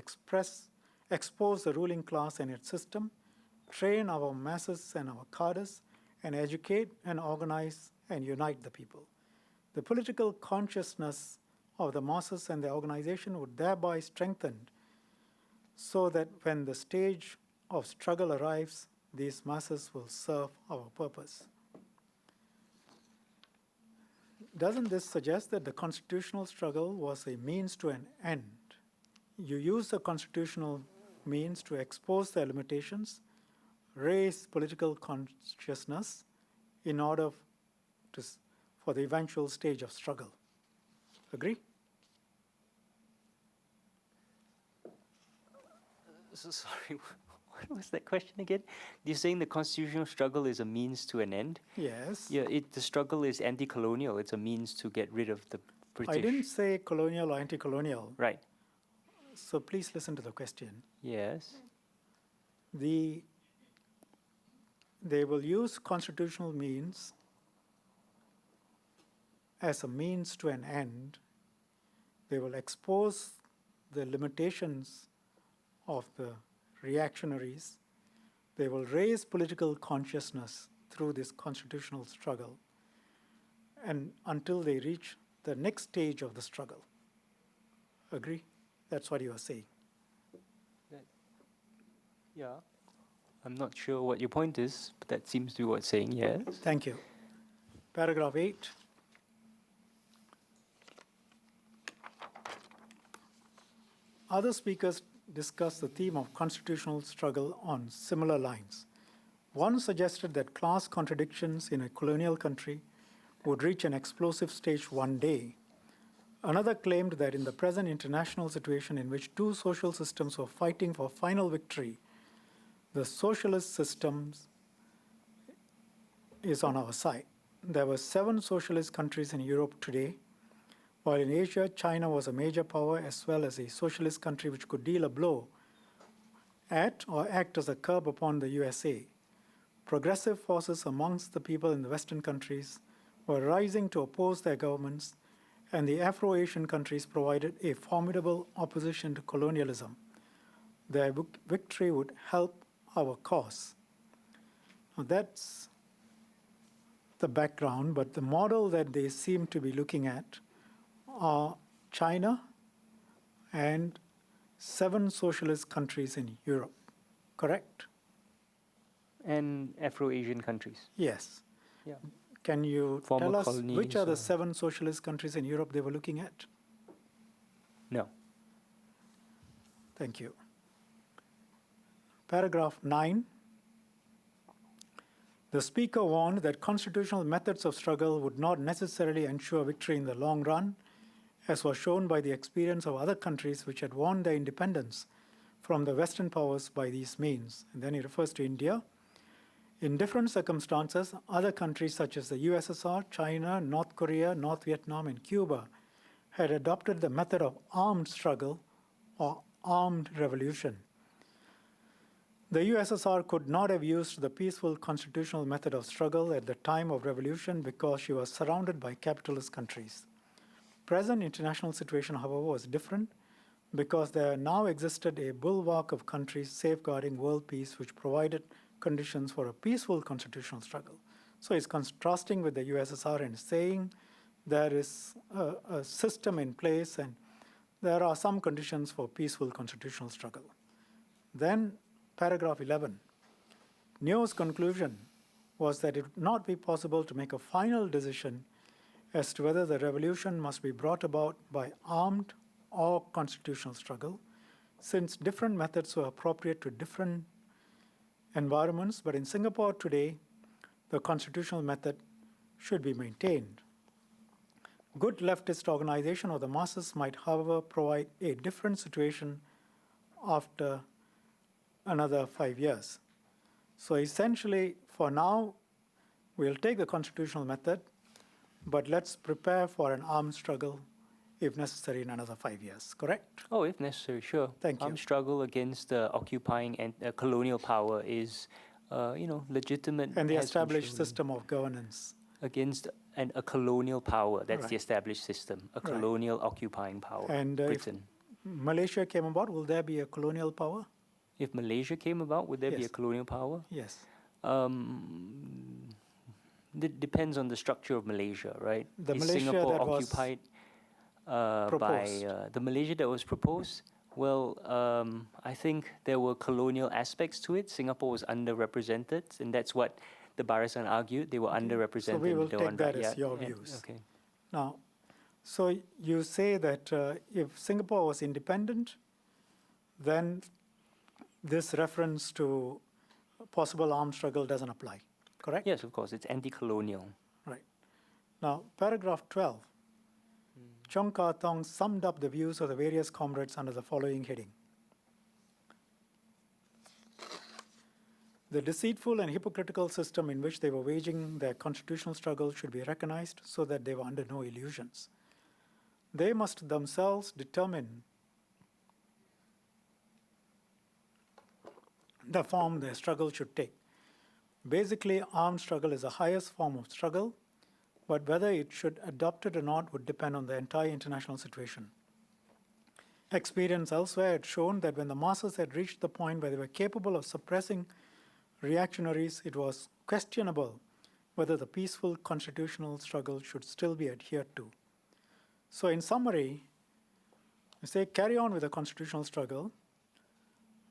expose the ruling class and its system, train our masses and our cadres, and educate and organize and unite the people. The political consciousness of the masses and the organization would thereby strengthen so that when the stage of struggle arrives, these masses will serve our purpose. Doesn't this suggest that the constitutional struggle was a means to an end? You use the constitutional means to expose their limitations, raise political consciousness in order for the eventual stage of struggle. Agree? So sorry, what was that question again? You're saying the constitutional struggle is a means to an end? Yes. Yeah, the struggle is anti-colonial. It's a means to get rid of the British. I didn't say colonial or anti-colonial. Right. So please listen to the question. Yes. They will use constitutional means as a means to an end. They will expose the limitations of the reactionaries. They will raise political consciousness through this constitutional struggle and until they reach the next stage of the struggle. Agree? That's what you are saying. Yeah. I'm not sure what your point is, but that seems to be what it's saying, yes. Thank you. Paragraph 8. Other speakers discussed the theme of constitutional struggle on similar lines. One suggested that class contradictions in a colonial country would reach an explosive stage one day. Another claimed that in the present international situation in which two social systems were fighting for final victory, the socialist system is on our side. There were 7 socialist countries in Europe today, while in Asia, China was a major power as well as a socialist country which could deal a blow at or act as a curb upon the USA. Progressive forces amongst the people in the Western countries were rising to oppose their governments, and the Afro-Asian countries provided a formidable opposition to colonialism. Their victory would help our cause. Now that's the background, but the model that they seem to be looking at are China and 7 socialist countries in Europe, correct? And Afro-Asian countries. Yes. Yeah. Can you Former tell us colonies which are the or- 7 socialist countries in Europe they were looking at? No. Thank you. Paragraph 9. The speaker warned that constitutional methods of struggle would not necessarily ensure victory in the long run, as was shown by the experience of other countries which had won their independence from the Western powers by these means. And then he refers to India. In different circumstances, other countries such as the USSR, China, North Korea, North Vietnam, and Cuba had adopted the method of armed struggle or armed revolution. The USSR could not have used the peaceful constitutional method of struggle at the time of revolution because she was surrounded by capitalist countries. Present international situation, however, was different because there now existed a bulwark of countries safeguarding world peace which provided conditions for a peaceful constitutional struggle. So it's contrasting with the USSR and saying there is a system in place and there are some conditions for peaceful constitutional struggle. Then paragraph 11. Neo's conclusion was that it would not be possible to make a final decision as to whether the revolution must be brought about by armed or constitutional struggle, since different methods were appropriate to different environments, but in Singapore today, the constitutional method should be maintained. Good leftist organization of the masses might, however, provide a different situation after another 5 years. So essentially, for now, we'll take the constitutional method, but let's prepare for an armed struggle if necessary, in another 5 years, correct? Oh, if necessary, sure. Thank you. Armed struggle against the occupying and colonial power is, legitimate. And the has been established shown system of governance. against a colonial power. That's the Right. established system. A Right. colonial occupying power. And if Britain. Malaysia came about, will there be a colonial power? If Malaysia came about, would there be a Yes. colonial power? Yes. It depends on the structure of Malaysia, right? The Is Malaysia Singapore that was occupied proposed. by the Malaysia that was proposed? Well, I think there were colonial aspects to it. Singapore was underrepresented, and that's what the Barisan argued. They were underrepresented. So we will they were take that yeah, as your yeah, views. Okay. Now, so you say that if Singapore was independent, then this reference to possible armed struggle doesn't apply, correct? Yes, of course. It's anti-colonial. Right. Now, paragraph 12. Chong Ka Tong summed up the views of the various comrades under the following heading. The deceitful and hypocritical system in which they were waging their constitutional struggle should be recognized so that they were under no illusions. They must themselves determine the form their struggle should take. Basically, armed struggle is the highest form of struggle, but whether it should adopt it or not would depend on the entire international situation. Experience elsewhere had shown that when the masses had reached the point where they were capable of suppressing reactionaries, it was questionable whether the peaceful constitutional struggle should still be adhered to. So in summary, you say carry on with the constitutional struggle,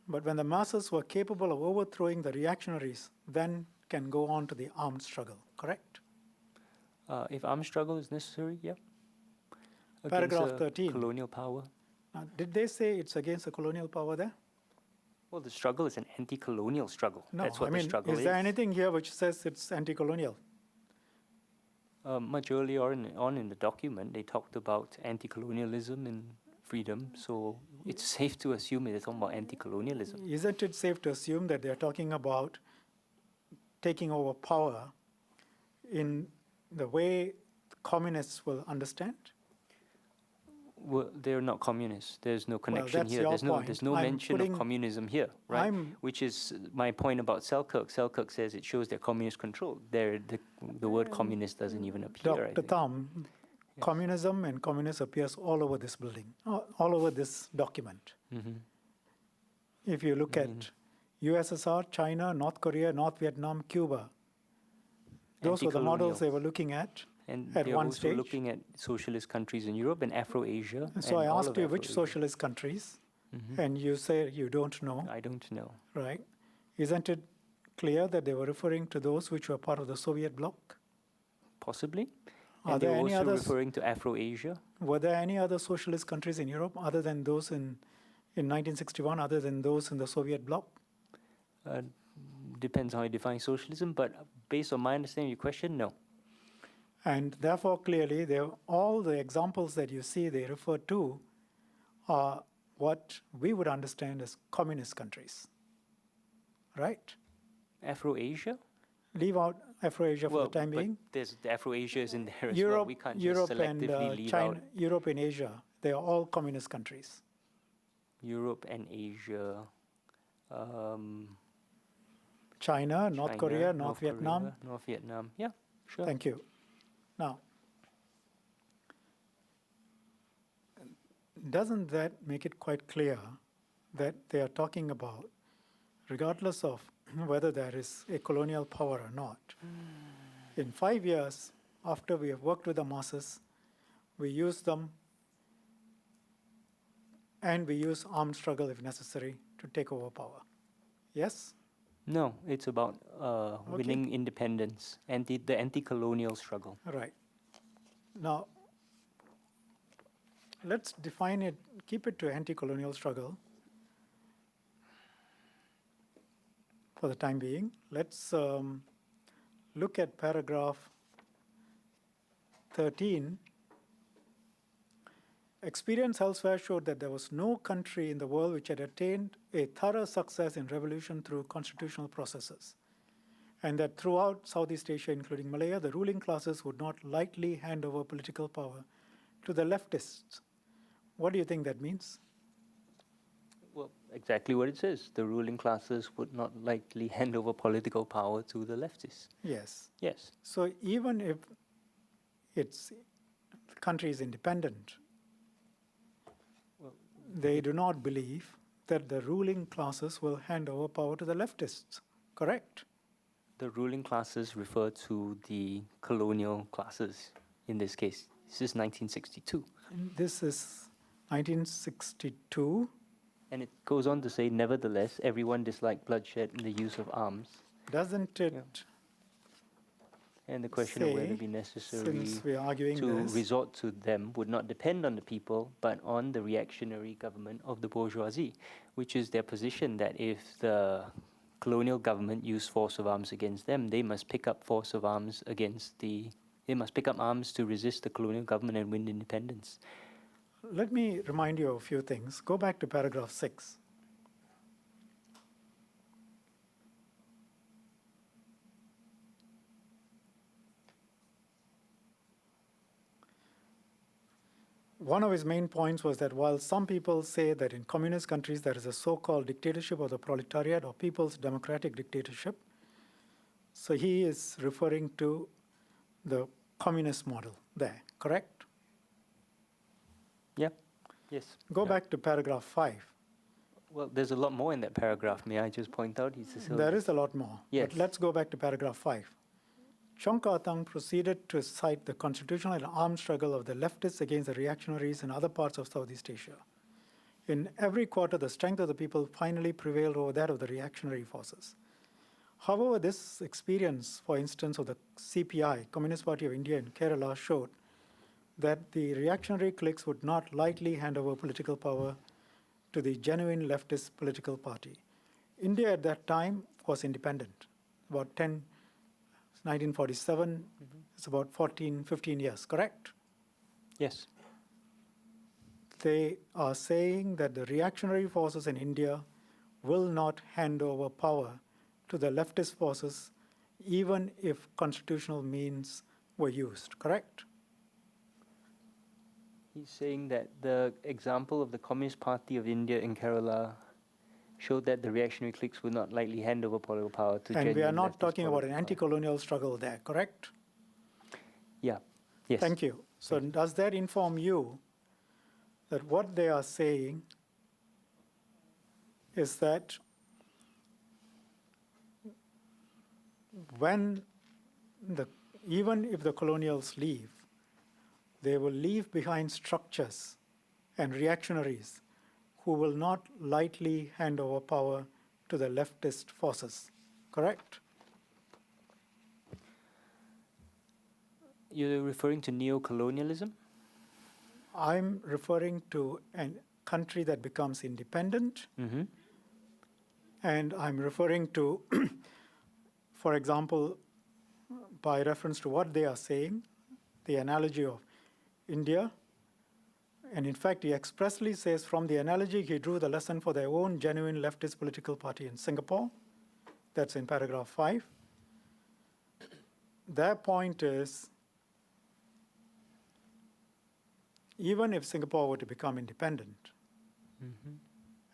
but when the masses were capable of overthrowing the reactionaries, then can go on to the armed struggle, correct? If armed struggle is necessary, yeah. Paragraph Against a 13. colonial power. Now, did they say it's against the colonial power there? Well, the struggle is an anti-colonial struggle. No, That's what I the mean, struggle is there anything here which says it's anti-colonial? Much earlier on in the document, they talked about anti-colonialism and freedom, so it's safe to assume they're talking about anti-colonialism. Isn't it safe to assume that they're talking about taking over power in the way communists will understand? Well, they're not communists. There's no connection that's here. your There's no point. no I'm mention of putting- communism here, right? I'm- Which is my point about Selkirk. Selkirk says it shows they're communist controlled. The word communist doesn't even appear. I Dr. think. Thum, Yes. communism and communist appears all over this building, all over this document. Mhm. If you look at USSR, China, North Korea, North Vietnam, Cuba, those were the models they were looking at. And At they're one also stage. looking at socialist countries in Europe and Afro-Asia. So I and all asked of you which Afro-Asia. socialist countries, Mhm. and you say you don't know, I don't know. right? Isn't it clear that they were referring to those which were part of the Soviet bloc? Possibly. Are And there they're any also others? referring to Afro-Asia. Were there any other socialist countries in Europe other than those in 1961, other than those in the Soviet bloc? Depends how you define socialism, but based on my understanding of your question, no. And therefore, clearly, all the examples that you see they refer to are what we would understand as communist countries, right? Afro-Asia? Leave out Afro-Asia for the time but being. there's the Afro-Asia is in there as well. Europe, We can't Europe just and selectively leave China, out Europe and Asia, they are all communist countries. Europe and Asia. China, North China, Korea, North Vietnam. Korea, North Vietnam. Yeah, sure. Thank you. Now, doesn't that make it quite clear that they are talking about, regardless of whether there is a colonial power or not, in 5 years after we have worked with the masses, we use them and we use armed struggle if necessary to take over power. Yes? No, it's about winning independence, the anti-colonial struggle. Right. Now, let's define it, keep it to anti-colonial struggle for the time being. Let's look at paragraph 13. Experience elsewhere showed that there was no country in the world which had attained a thorough success in revolution through constitutional processes, and that throughout Southeast Asia, including Malaya, the ruling classes would not lightly hand over political power to the leftists. What do you think that means? Well, exactly what it says. The ruling classes would not likely hand over political power to the leftists. Yes. Yes. So even if the country is independent, Well, they do not believe that the ruling classes will hand over power to the leftists, correct? the ruling classes refer to the colonial classes in this case. This is 1962. And this is 1962. And it goes on to say, nevertheless, everyone disliked bloodshed and the use of arms. Doesn't it And the question of whether say, it be necessary since we're arguing to this, resort to them would not depend on the people, but on the reactionary government of the bourgeoisie, which is their position that if the colonial government used force of arms against them, they must pick up force of arms they must pick up arms to resist the colonial government and win independence. let me remind you of a few things. Go back to paragraph 6. One of his main points was that while some people say that in communist countries there is a so-called dictatorship of the proletariat or people's democratic dictatorship, so he is referring to the communist model there, correct? Yep. Yes. Go back to paragraph 5. Well, there's a lot more in that paragraph. May I just point out? There is a lot more. Yes. But let's go back to paragraph 5. Chong Thang proceeded to cite the constitutional and armed struggle of the leftists against the reactionaries in other parts of Southeast Asia. In every quarter, the strength of the people finally prevailed over that of the reactionary forces. However, this experience, for instance, of the CPI, Communist Party of India in Kerala, showed that the reactionary cliques would not lightly hand over political power to the genuine leftist political party. India at that time was independent, about 1947, it's about 15 years, correct? Yes. They are saying that the reactionary forces in India will not hand over power to the leftist forces, even if constitutional means were used, correct? He's saying that the example of the Communist Party of India in Kerala showed that the reactionary cliques would not likely hand over political power to And we are genuine not leftist talking about an political anti-colonial struggle there, correct? Yeah. Yes. Thank you. So does that inform you that what they are saying is that even if the colonials leave, they will leave behind structures and reactionaries who will not lightly hand over power to the leftist forces, correct? You're referring to neo-colonialism? I'm referring to a country that becomes independent, Mm-hmm. and I'm referring to, for example, by reference to what they are saying, the analogy of India. And in fact, he expressly says from the analogy, he drew the lesson for their own genuine leftist political party in Singapore. That's in paragraph 5. Their point is, even if Singapore were to become independent,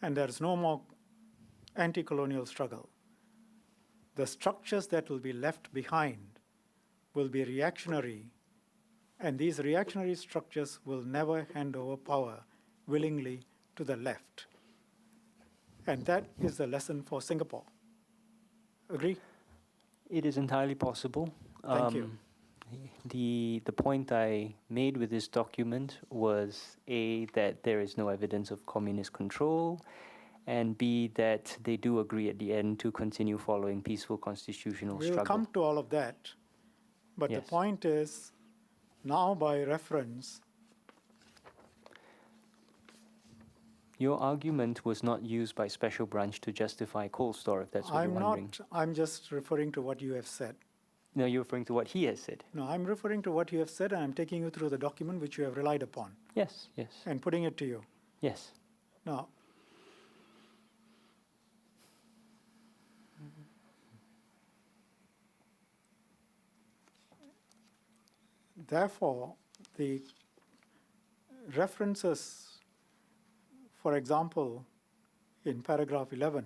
and there's no more anti-colonial struggle, the structures that will be left behind will be reactionary, and these reactionary structures will never hand over power willingly to the left. And that is the lesson for Singapore. Agree? It is entirely possible. Thank you. The point I made with this document was A, that there is no evidence of communist control, and B, that they do agree at the end to continue following peaceful constitutional We will struggle. come to all of that. But the Yes. point is, now by reference, Your argument was not used by special branch to justify Coldstore, if that's what I'm you're wondering. not, I'm just referring to what you have said. No, you're referring to what he has said. No, I'm referring to what you have said, and I'm taking you through the document which you have relied upon Yes, yes, and putting it to you. yes. Now, therefore, the references, for example, in paragraph 11,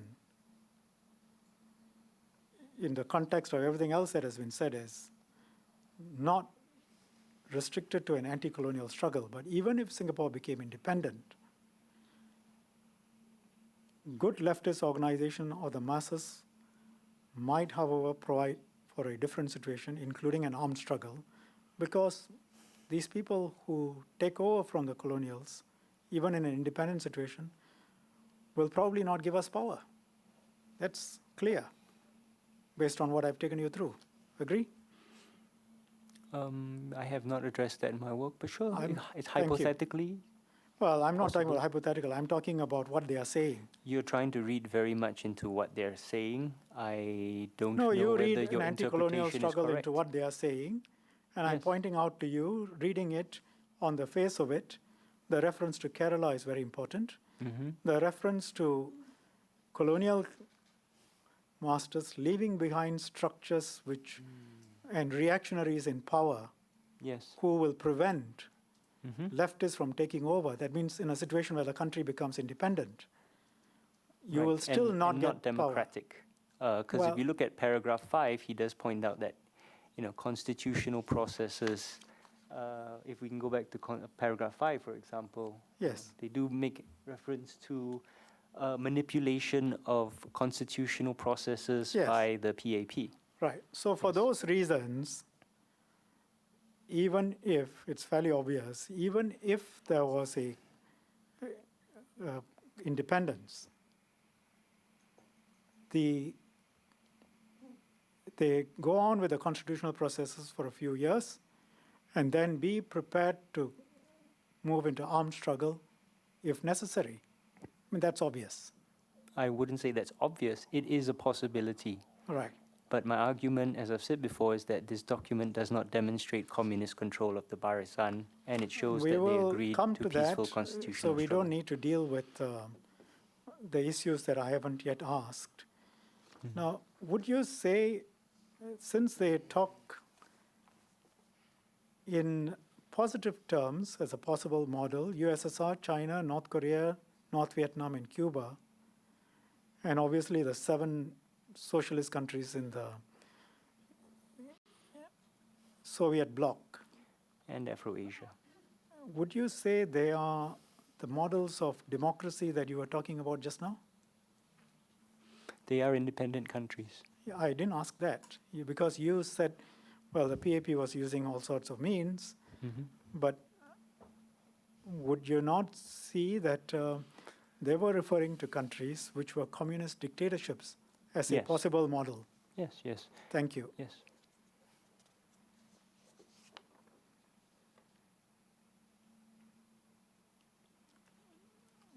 in the context of everything else that has been said, is not restricted to an anti-colonial struggle, but even if Singapore became independent, good leftist organization or the masses might, however, provide for a different situation, including an armed struggle, because these people who take over from the colonials, even in an independent situation, will probably not give us power. That's clear, based on what I've taken you through. Agree? I have not addressed that in my work, but sure, it's thank you. hypothetically. Well, I'm not talking Possible. about hypothetical. I'm talking about what they are saying. You're trying to read very much into what they're saying. I don't No, know you whether read your an anti-colonial interpretation is struggle correct. into what they are saying, and I'm Yes. pointing out to you, reading it on the face of it, the reference to Kerala is very important. Mhm. The reference to colonial masters leaving behind structures which and reactionaries in power Yes. who will prevent Mhm. leftists from taking over. That means in a situation where the country becomes independent, you Right, will still and, not and get not democratic. Because Well- if you look at paragraph 5, he does point out that, constitutional processes. If we can go back to paragraph 5, for example, Yes. they do make reference to manipulation of constitutional processes Yes. by the PAP. Right. So for Yes. those reasons, even if it's fairly obvious, even if there was a independence, they go on with the constitutional processes for a few years and then be prepared to move into armed struggle if necessary. I mean, that's obvious. I wouldn't say that's obvious. It is a possibility. Right. But my argument, as I've said before, is that this document does not demonstrate communist control of the Barisan, and it shows We that they will agreed come to to peaceful that, constitutional so we struggle. don't need to deal with the issues that I haven't yet asked. Now, would you say, since they talk in positive terms as a possible model, USSR, China, North Korea, North Vietnam, and Cuba, and obviously the 7 socialist countries in the Soviet bloc, And Afro-Asia. would you say they are the models of democracy that you were talking about just now? They are independent countries. Yeah, I didn't ask that, because you said, well, the PAP was using all sorts of means, but would you not see that they were referring to countries which were communist dictatorships as a Yes. possible model? Yes, yes, Thank you. yes.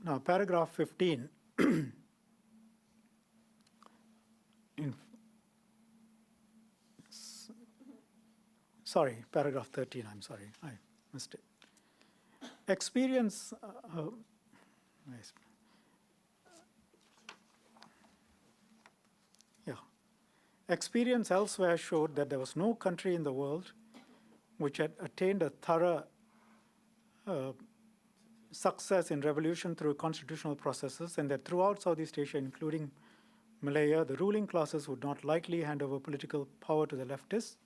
Now, paragraph 15. Sorry, paragraph 13, I'm sorry, I missed it. Experience, nice. Yeah. Experience elsewhere showed that there was no country in the world which had attained a thorough success in revolution through constitutional processes, and that throughout Southeast Asia, including Malaya, the ruling classes would not likely hand over political power to the leftists.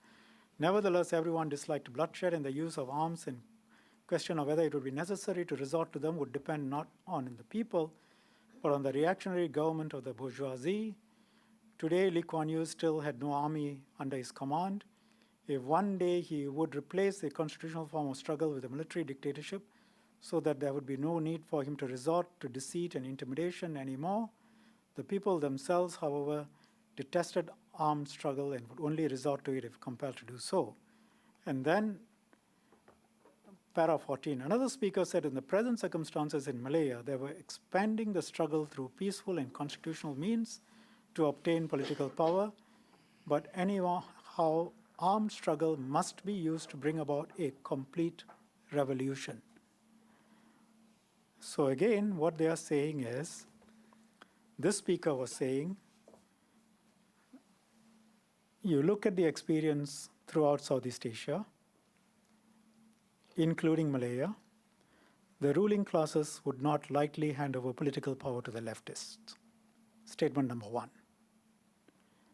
Nevertheless, everyone disliked bloodshed, and the use of arms and question of whether it would be necessary to resort to them would depend not on the people, but on the reactionary government of the bourgeoisie. Today, Lee Kuan Yew still had no army under his command. If one day he would replace the constitutional form of struggle with a military dictatorship, so that there would be no need for him to resort to deceit and intimidation anymore. The people themselves, however, detested armed struggle and would only resort to it if compelled to do so. And then, para 14, another speaker said, in the present circumstances in Malaya, they were expanding the struggle through peaceful and constitutional means to obtain political power, but anyhow, armed struggle must be used to bring about a complete revolution. So again, what they are saying is, this speaker was saying, you look at the experience throughout Southeast Asia, including Malaya, the ruling classes would not lightly hand over political power to the leftists. Statement number one.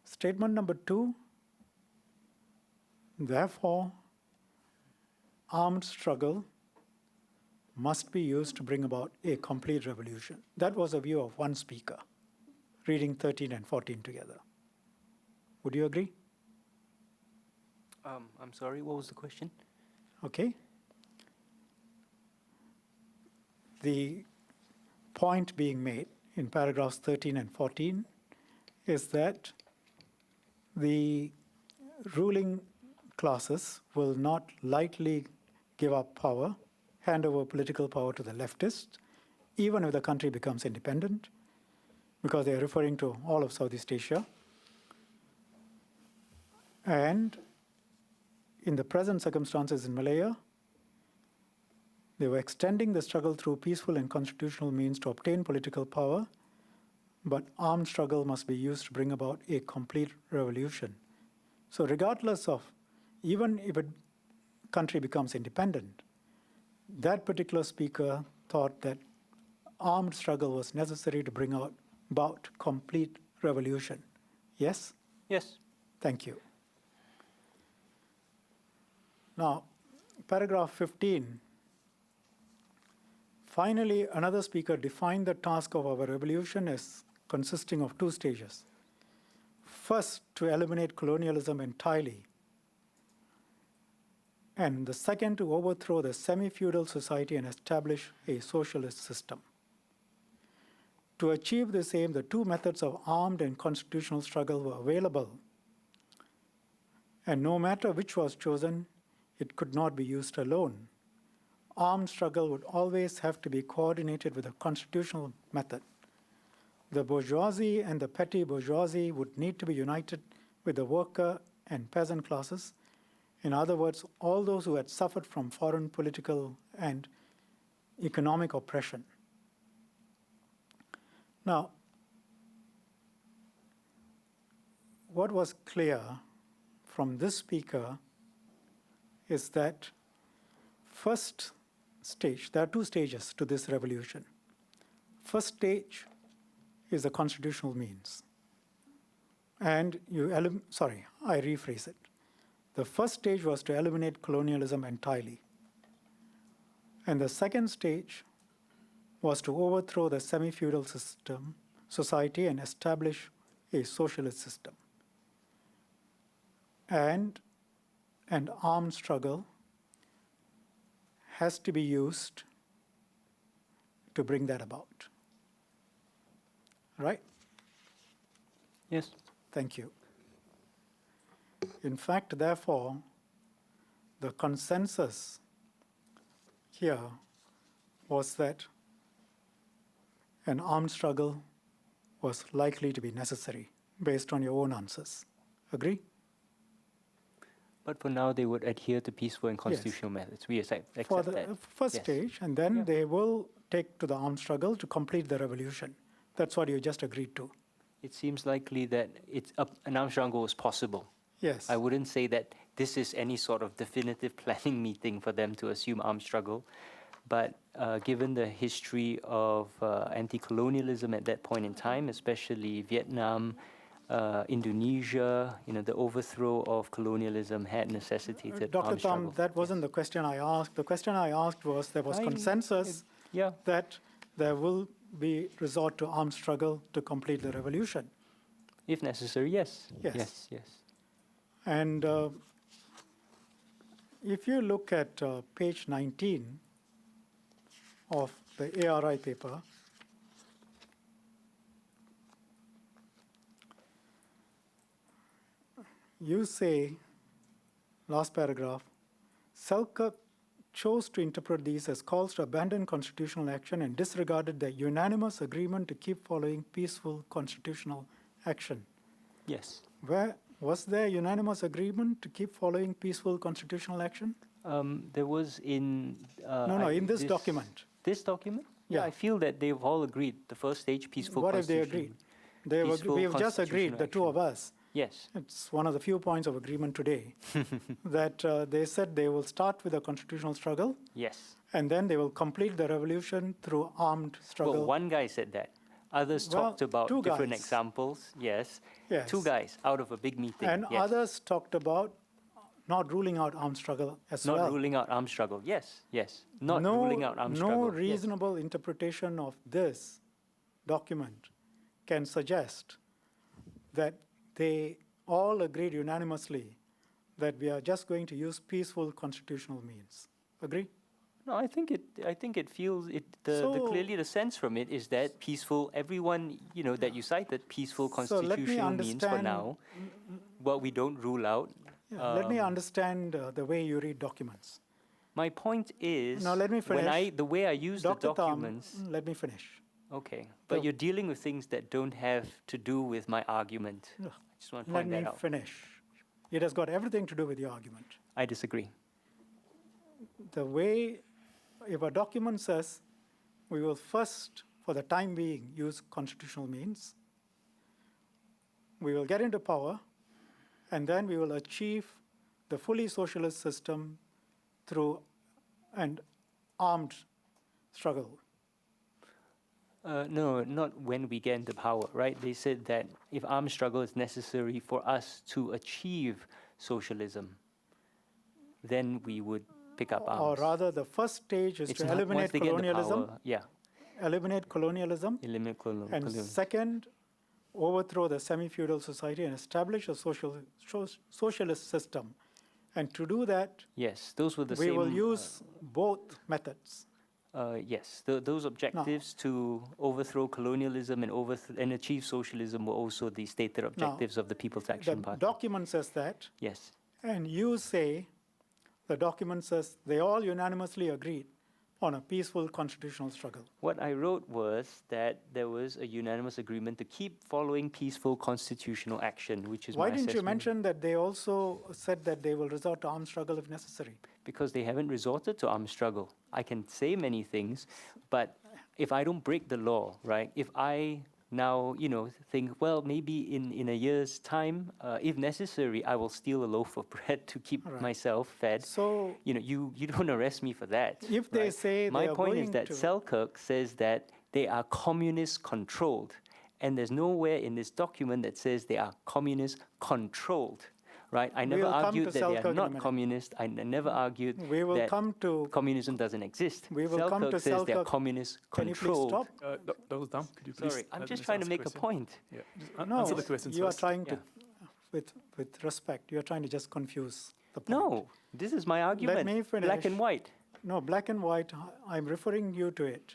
Statement number two, therefore, armed struggle must be used to bring about a complete revolution. That was the view of one speaker, reading 13 and 14 together. Would you agree? I'm sorry, what was the question? Okay. The point being made in paragraphs 13 and 14 is that the ruling classes will not lightly give up power, hand over political power to the leftists, even if the country becomes independent, because they are referring to all of Southeast Asia. And in the present circumstances in Malaya, they were extending the struggle through peaceful and constitutional means to obtain political power, but armed struggle must be used to bring about a complete revolution. So regardless of, even if a country becomes independent, that particular speaker thought that armed struggle was necessary to bring about complete revolution. Yes? Yes. Thank you. Now, paragraph 15. Finally, another speaker defined the task of our revolution as consisting of two stages. First, to eliminate colonialism entirely, and the second, to overthrow the semi-feudal society and establish a socialist system. To achieve this aim, the two methods of armed and constitutional struggle were available, and no matter which was chosen, it could not be used alone. Armed struggle would always have to be coordinated with a constitutional method. The bourgeoisie and the petty bourgeoisie would need to be united with the worker and peasant classes. In other words, all those who had suffered from foreign political and economic oppression. Now, what was clear from this speaker is that first stage, there are two stages to this revolution. First stage is the constitutional means. And I rephrase it. The first stage was to eliminate colonialism entirely. And the second stage was to overthrow the semi-feudal society and establish a socialist system. And an armed struggle has to be used to bring that about. Right? Yes. Thank you. In fact, therefore, the consensus here was that an armed struggle was likely to be necessary based on your own answers. Agree? But for now, they would adhere to peaceful and constitutional methods. We accept For the that. first Yes. stage, and then they will take to the armed struggle to complete the revolution. That's what you just agreed to. It seems likely that an armed struggle is possible. Yes. I wouldn't say that this is any sort of definitive planning meeting for them to assume armed struggle. But given the history of anti-colonialism at that point in time, especially Vietnam, Indonesia, the overthrow of colonialism had necessitated Dr. armed Thum, struggle. that wasn't the question I asked. The question I asked was there was consensus that there will be resort to armed struggle to complete the revolution. If necessary, yes. Yes. Yes. And if you look at page 19 of the ARI paper, you say, last paragraph, Selkirk chose to interpret these as calls to abandon constitutional action and disregarded the unanimous agreement to keep following peaceful constitutional action. Yes. Was there unanimous agreement to keep following peaceful constitutional action? There was in... in this document. This document? Yeah. I feel that they've all agreed. The first stage, peaceful What have they constitution. agreed? We have just constitutional agreed, the two of action. us, Yes. It's one of the few points of agreement today that they said they will start with a constitutional struggle Yes. and then they will complete the revolution through armed struggle. Well, one guy said that. Others Well, talked about two different guys. examples. Yes. Yes. Two guys out of a big meeting. And yes. others talked about not ruling out armed struggle as Not well. ruling out armed struggle. Yes. Yes. Not ruling out armed struggle. No Yes. reasonable interpretation of this document can suggest that they all agreed unanimously that we are just going to use peaceful constitutional means. Agree? No, I think it feels it. So- Clearly, the sense from it is that peaceful. Everyone, that you cited, peaceful So let me constitutional means for understand- now. Well, we don't rule out. Let me understand the way you read documents. My point is, Now let me finish. the way I use Dr. the Thum, documents. let me finish. Okay, but you're dealing with things that don't have to do with my argument. Ugh. I just want to Let point me that out. finish. It has got everything to do with your argument. I disagree. The way, if a document says we will first, for the time being, use constitutional means, we will get into power, and then we will achieve the fully socialist system through an armed struggle. No, not when we get into power, right? They said that if armed struggle is necessary for us to achieve socialism, then we would pick up Or arms. rather, the first stage is It's to not- once eliminate they get into colonialism, power, yeah, eliminate colonialism, eliminate and colonialism. second, overthrow the semi-feudal society and establish a socialist system. And to do that, Yes, those were the we same. will use both methods. Yes, those objectives to overthrow colonialism and achieve socialism were also the stated objectives of the People's The Action Party. document says that, Yes, and you say the document says they all unanimously agreed on a peaceful constitutional struggle. what I wrote was that there was a unanimous agreement to keep following peaceful constitutional action, which is Why my didn't you assessment. mention that they also said that they will resort to armed struggle if necessary? Because they haven't resorted to armed struggle. I can say many things, but if I don't break the law, right? If I now, think, well, maybe in a year's time, if necessary, I will steal a loaf of bread to keep Right. myself fed. So You don't arrest me for that. if they right? say My they are point is going that to, Selkirk says that they are communist controlled, and there's nowhere in this document that says they are communist controlled, right? I never We'll come argued to that they Selkirk are in a not minute. communist. I never argued we will that come to, communism doesn't exist. We will come Selkirk to says they're Selkirk. communist Can you please controlled. stop? Dr. Thum, could you please? Sorry, I'm let just Mr. trying to ask make a question? point. Yeah, just No, answer the questions you are first. trying to, Yeah. with respect, you are trying to just confuse the point. No, this is my argument. me Black finish. and white. No, black and white, I'm referring you to it.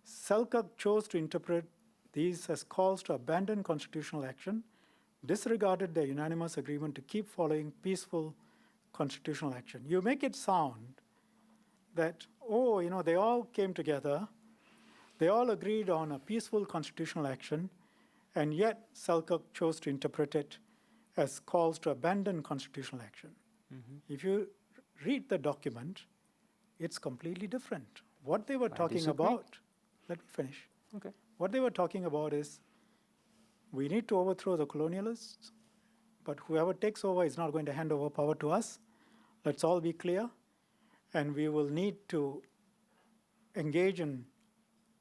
Selkirk chose to interpret these as calls to abandon constitutional action, disregarded their unanimous agreement to keep following peaceful constitutional action. You make it sound that, they all came together, they all agreed on a peaceful constitutional action, and yet Selkirk chose to interpret it as calls to abandon constitutional action. If you read the document, it's completely different. What they were talking disagree. about, let me finish. Okay. What they were talking about is we need to overthrow the colonialists, but whoever takes over is not going to hand over power to us. Let's all be clear. And we will need to engage in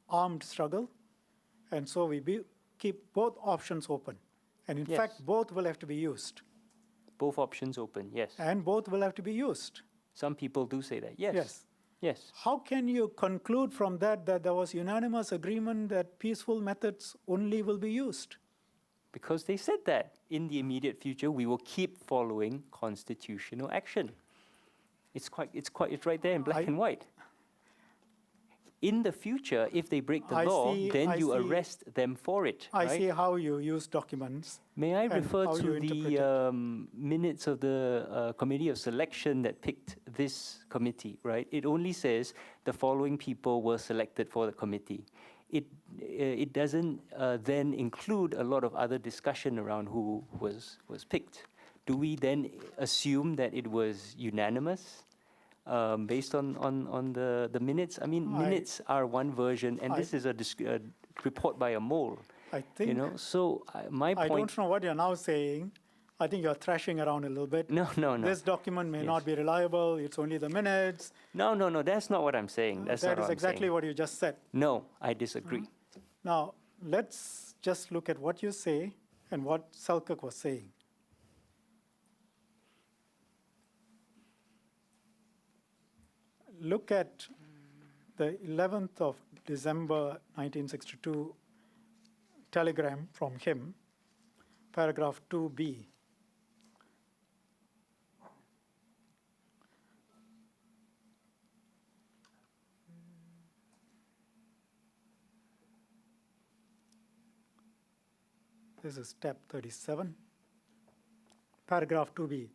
armed struggle. And so we keep both options open. And in Yes. fact, both will have to be used. Both options open, yes. And both will have to be used. Some people do say that, yes. Yes. Yes. How can you conclude from that there was unanimous agreement that peaceful methods only will be used? Because they said that in the immediate future, we will keep following constitutional action. It's right there in black and white. In the future, if they break the I law, see- then I you see- arrest them for it. I right? see how you use documents. May I and refer how you to interpret the it. minutes of the committee of selection that picked this committee, right? It only says the following people were selected for the committee. It doesn't then include a lot of other discussion around who was picked. Do we then assume that it was unanimous based on the minutes? I mean, minutes are one version, and this is a report by a mole. I think, So my I point. don't know what you're now saying. I think you're thrashing around a little bit. No. This document may not Yes. be reliable. It's only the minutes. No. That's not what I'm saying. That's That not is what I'm exactly saying. what you just said. No, I disagree. Now, let's just look at what you say and what Selkirk was saying. Look at the 11th of December 1962 telegram from him, paragraph 2b. This is step 37. Paragraph 2b.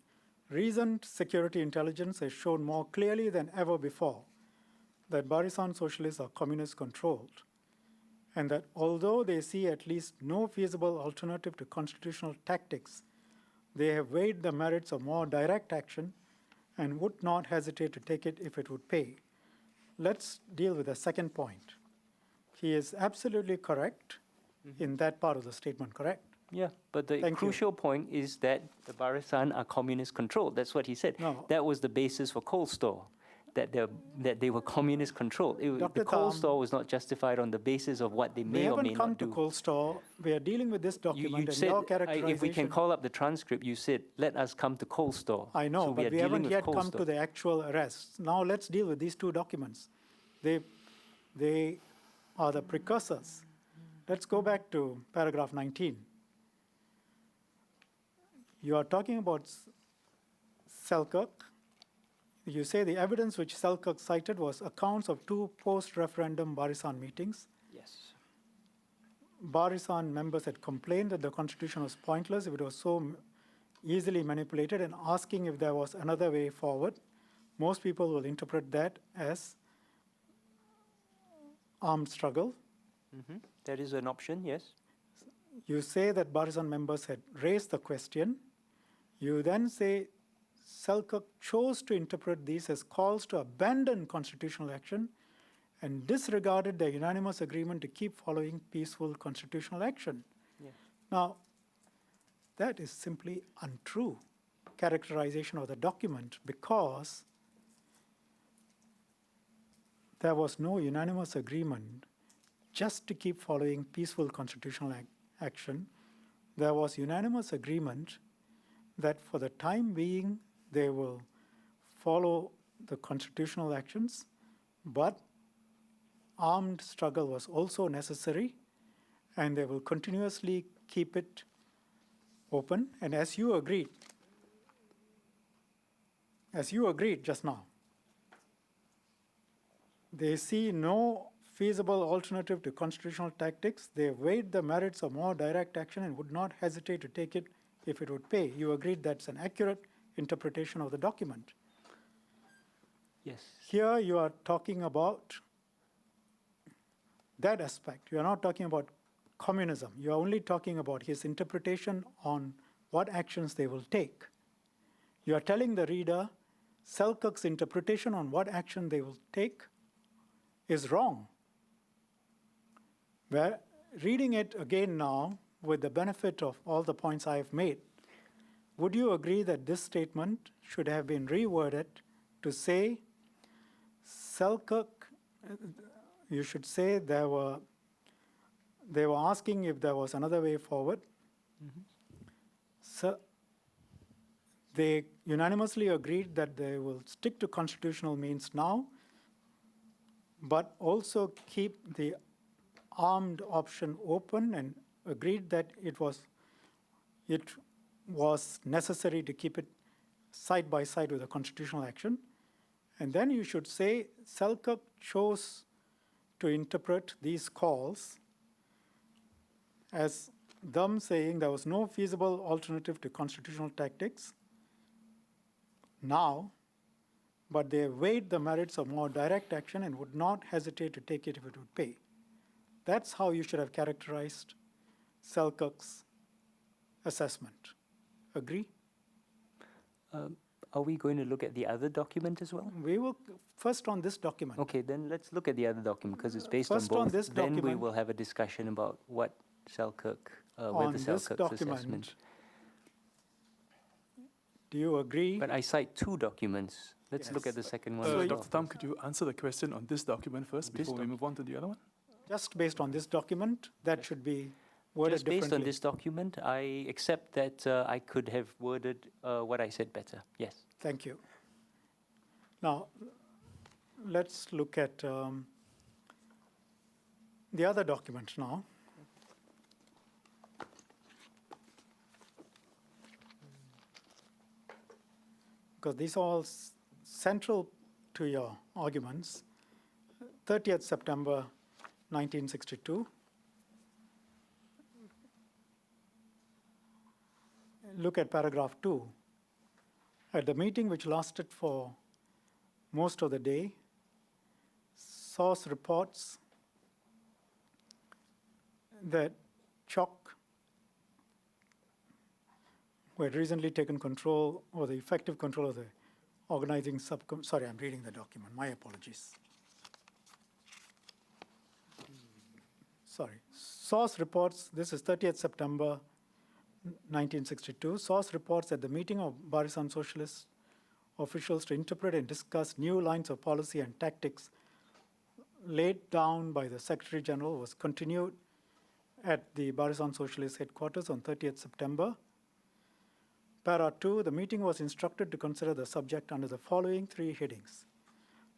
Recent security intelligence has shown more clearly than ever before that Barisan socialists are communist controlled, and that although they see at least no feasible alternative to constitutional tactics, they have weighed the merits of more direct action and would not hesitate to take it if it would pay. Let's deal with the second point. He is absolutely correct in that part of the statement, correct? Yeah, but the Thank you. crucial point is that the Barisan are communist controlled. That's what he said. No. That was the basis for Coldstore, that they were communist controlled. Dr. The Thum, Coldstore was not justified on the basis of what they We may or may haven't come not to do. Coldstore. We are dealing with this You document and said, your characterization. if we can call up the transcript, you said, let us come to Coldstore. I know, So but are we dealing haven't with yet come Coldstore. to the actual arrests. Now let's deal with these two documents. They are the precursors. Let's go back to paragraph 19. You are talking about Selkirk. You say the evidence which Selkirk cited was accounts of two post-referendum Barisan meetings. Yes. Barisan members had complained that the constitution was pointless if it was so easily manipulated, and asking if there was another way forward. Most people will interpret that as armed struggle. That is an option, yes. You say that Barisan members had raised the question. You then say Selkirk chose to interpret these as calls to abandon constitutional action and disregarded the unanimous agreement to keep following peaceful constitutional action. Yeah. Now, that is simply untrue characterization of the document, because there was no unanimous agreement just to keep following peaceful constitutional action. There was unanimous agreement that for the time being they will follow the constitutional actions, but armed struggle was also necessary, and they will continuously keep it open. And as you agreed just now, they see no feasible alternative to constitutional tactics. They weighed the merits of more direct action and would not hesitate to take it if it would pay. You agreed that's an accurate interpretation of the document. Yes. Here you are talking about that aspect. You are not talking about communism. You are only talking about his interpretation on what actions they will take. You are telling the reader Selkirk's interpretation on what action they will take is wrong. Where reading it again now, with the benefit of all the points I have made, would you agree that this statement should have been reworded to say Selkirk, you should say they were asking if there was another way forward. So they unanimously agreed that they will stick to constitutional means now, but also keep the armed option open, and agreed that it was necessary to keep it side by side with the constitutional action. And then you should say Selkirk chose to interpret these calls as them saying there was no feasible alternative to constitutional tactics now, but they weighed the merits of more direct action and would not hesitate to take it if it would pay. That's how you should have characterized Selkirk's assessment. Agree? Are we going to look at the other document as well? We will first on this document. Okay, then let's look at the other document because it's based First on on both. this Then we document. will have a discussion about what Selkirk, On with the this Selkirk's document, assessment. do you agree? But I cite two documents. Let's look at Yes. the second one. So as you- well. Dr. Thum, could you answer the question on this document first This before we move on to the other one? Just based on this document, that should be worded Just based differently. on this document, I accept that I could have worded what I said better. Yes. Thank you. Now, let's look at the other document now. Because these are all central to your arguments. 30th September 1962. Look at paragraph 2. At the meeting, which lasted for most of the day, source reports that Chok, who had recently taken control or the effective control of the organizing subcommittee. Sorry, I'm reading the document. My apologies. Sorry. Source reports, this is 30th September 1962. Source reports at the meeting of Barisan Socialist officials to interpret and discuss new lines of policy and tactics laid down by the Secretary General was continued at the Barisan Socialist headquarters on 30th September. Para 2, the meeting was instructed to consider the subject under the following 3 headings.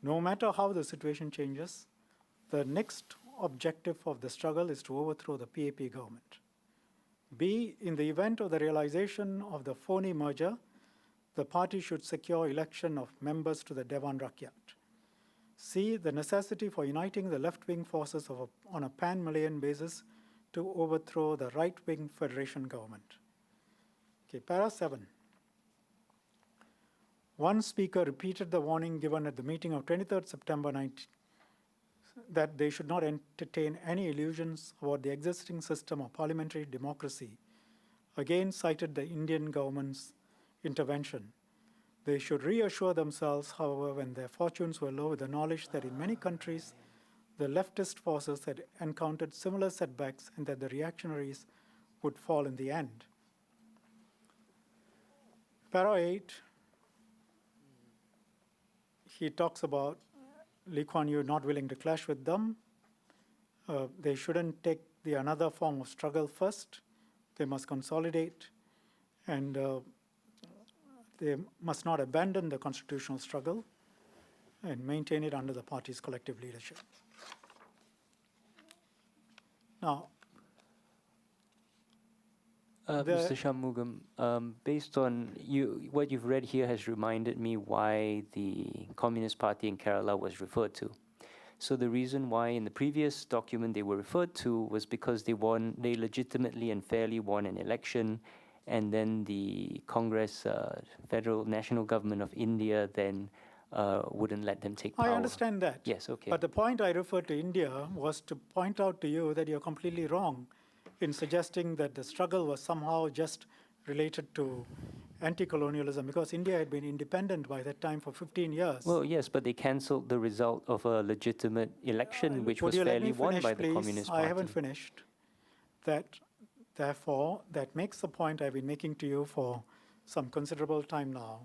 No matter how the situation changes, the next objective of the struggle is to overthrow the PAP government. B, in the event of the realization of the phony merger, the party should secure election of members to the Dewan Rakyat. C, the necessity for uniting the left-wing forces on a pan-Malayan basis to overthrow the right-wing federation government. Okay, para 7. One speaker repeated the warning given at the meeting of 23rd September 19, that they should not entertain any illusions about the existing system of parliamentary democracy. Again cited the Indian government's intervention. They should reassure themselves, however, when their fortunes were low, with the knowledge that in many countries the leftist forces had encountered similar setbacks and that the reactionaries would fall in the end. Para 8, he talks about Lee Kuan Yew not willing to clash with them. They shouldn't take the another form of struggle first. They must consolidate, and they must not abandon the constitutional struggle and maintain it under the party's collective leadership. Now, Mr. Shanmugam, based on what you've read here has reminded me why the Communist Party in Kerala was referred to. So the reason why in the previous document they were referred to was because they legitimately and fairly won an election, and then the Congress, Federal National Government of India then wouldn't let them take power. I understand that. Yes, okay. But the point I referred to India was to point out to you that you're completely wrong in suggesting that the struggle was somehow just related to anti-colonialism, because India had been independent by that time for 15 years. Well, yes, but they cancelled the result of a legitimate election, which Would was you let fairly me won finish, by the please? Communist Party. I haven't finished. Therefore, that makes the point I've been making to you for some considerable time now.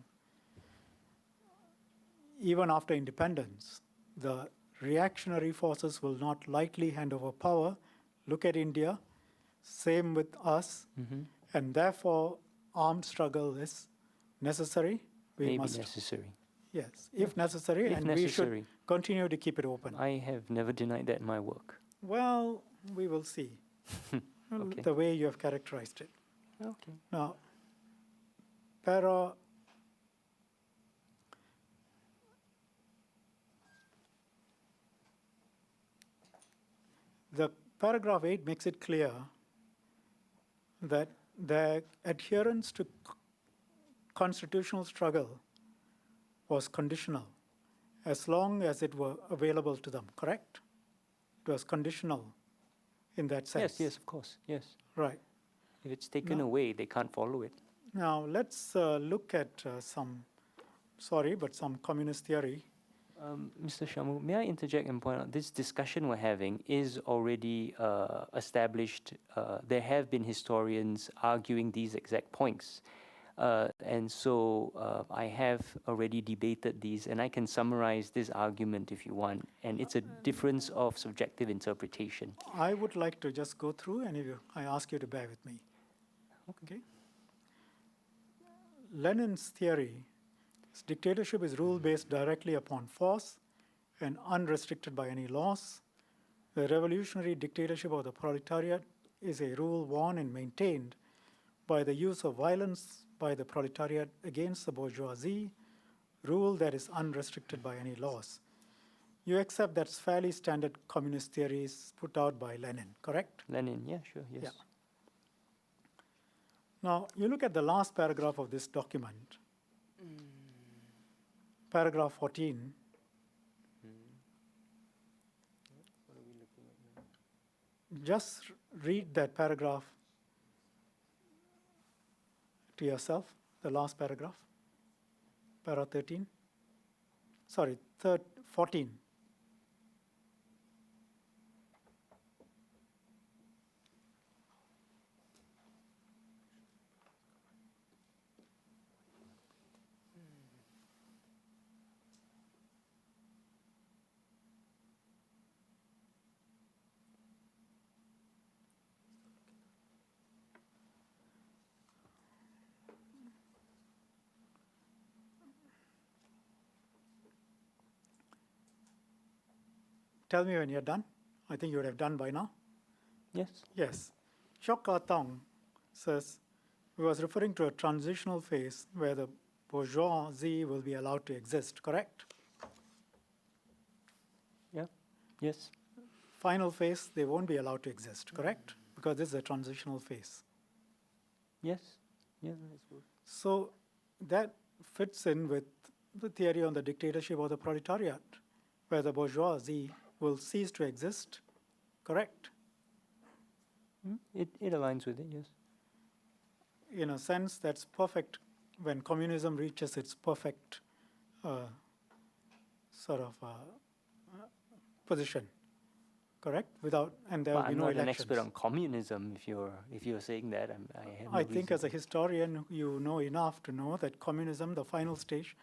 Even after independence, the reactionary forces will not lightly hand over power. Look at India. Same with us. Mm-hmm. And therefore, armed struggle is necessary. We Maybe must, necessary. yes, if necessary, If and necessary. we should continue to keep it open. I have never denied that in my work. Well, we will see. Okay. The way you have characterized it. Okay. Now, the paragraph 8 makes it clear that their adherence to constitutional struggle was conditional as long as it were available to them, correct? It was conditional in that sense. Yes, of course, yes. Right. If it's taken No. away, they can't follow it. Now, let's look at some communist theory. Mr. Shanmugam, may I interject and point out this discussion we're having is already established. There have been historians arguing these exact points. And so I have already debated these, and I can summarize this argument if you want. And it's a difference of subjective interpretation. I would like to just go through, and I ask you to bear with me. Okay. Lenin's theory is dictatorship is rule based directly upon force and unrestricted by any laws. The revolutionary dictatorship of the proletariat is a rule won and maintained by the use of violence by the proletariat against the bourgeoisie, rule that is unrestricted by any laws. You accept that's fairly standard communist theories put out by Lenin, correct? Lenin, yeah, sure, yes. Yeah. Now, you look at the last paragraph of this document, paragraph 14. Just read that paragraph to yourself, the last paragraph, para 13. Sorry, 14. Tell me when you're done. I think you would have done by now. Yes. Yes. Chok Ka Tong says he was referring to a transitional phase where the bourgeoisie will be allowed to exist, correct? Yeah. Yes. Final phase, they won't be allowed to exist, correct? Because this is a transitional phase. Yes. Yeah, that's good. So that fits in with the theory on the dictatorship of the proletariat, where the bourgeoisie will cease to exist, correct? It aligns with it, yes. In a sense, that's perfect when communism reaches its perfect position, correct? And there will be I'm no not an elections. expert on communism. If you're saying that, I have no I think reason. as a historian, you know enough to know that communism, the final stage,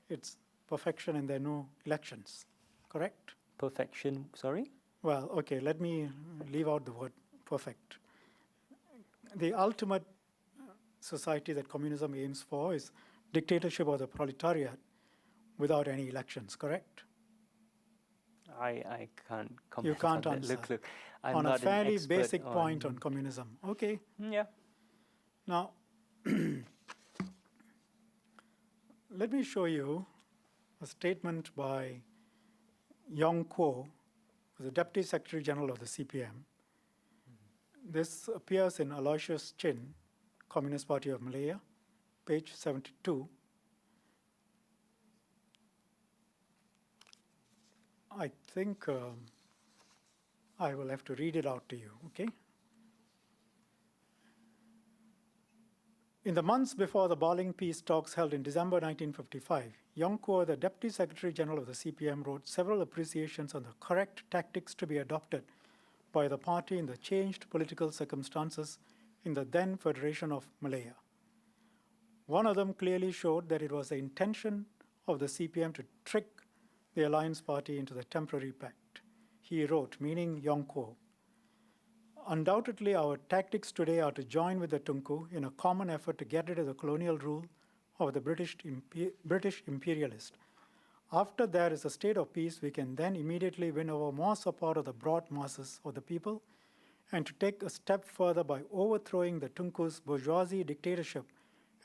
it's perfection and there are no elections, correct? Perfection, sorry? Well, okay, let me leave out the word perfect. The ultimate society that communism aims for is dictatorship of the proletariat without any elections, correct? I can't comment You can't on that. answer. Look, I'm On a not an fairly expert basic point on communism. Okay, Yeah. now let me show you a statement by Yong Kuo, who's the Deputy Secretary General of the CPM. This appears in Aloysius Chin, Communist Party of Malaya, page 72. I think I will have to read it out to you, okay? In the months before the Baling peace talks held in December 1955, Yong Kuo, the Deputy Secretary General of the CPM, wrote several appreciations on the correct tactics to be adopted by the party in the changed political circumstances in the then Federation of Malaya. One of them clearly showed that it was the intention of the CPM to trick the Alliance Party into the temporary pact. He wrote, meaning Yong Kuo, undoubtedly our tactics today are to join with the Tunku in a common effort to get rid of the colonial rule of the British imperialist. After there is a state of peace, we can then immediately win over more support of the broad masses of the people and to take a step further by overthrowing the Tunku's bourgeoisie dictatorship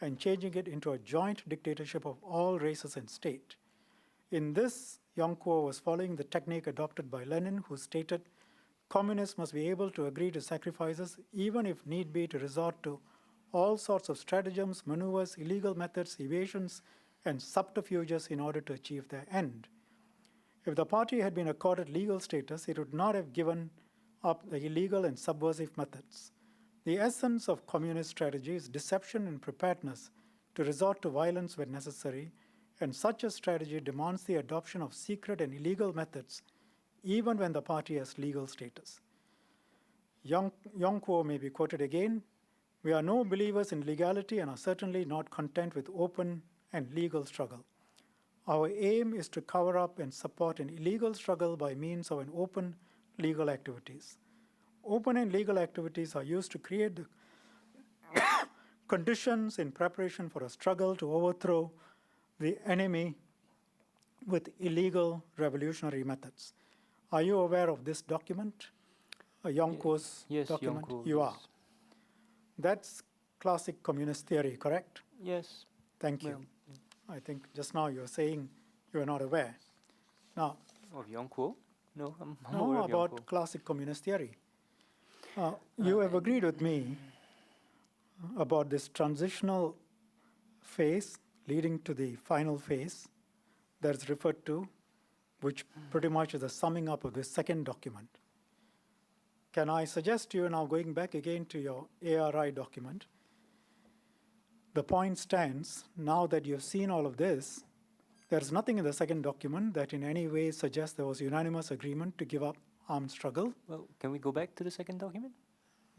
and changing it into a joint dictatorship of all races and state. In this, Yong Kuo was following the technique adopted by Lenin, who stated, communists must be able to agree to sacrifices, even if need be to resort to all sorts of stratagems, maneuvers, illegal methods, evasions, and subterfuges in order to achieve their end. If the party had been accorded legal status, it would not have given up the illegal and subversive methods. The essence of communist strategy is deception and preparedness to resort to violence when necessary and such a strategy demands the adoption of secret and illegal methods, even when the party has legal status. Yong Kuo may be quoted again, "We are no believers in legality and are certainly not content with open and legal struggle. Our aim is to cover up and support an illegal struggle by means of an open legal activities. Open and legal activities are used to create the conditions in preparation for a struggle to overthrow the enemy with illegal revolutionary methods." Are you aware of this document? Yong Kuo's Yes, document? Yong Kuo, You yes. are. That's classic communist theory, correct? Yes. Thank you. Well, I think just now you were saying you are not aware. Now, of Yong Kuo? No, I'm no, aware of Yong about Kuo. classic communist theory. You have agreed with me about this transitional phase leading to the final phase that's referred to, which pretty much is a summing up of the second document. Can I suggest to you now, going back again to your ARI document, the point stands, now that you've seen all of this, there's nothing in the second document that in any way suggests there was unanimous agreement to give up armed struggle. Well, can we go back to the second document?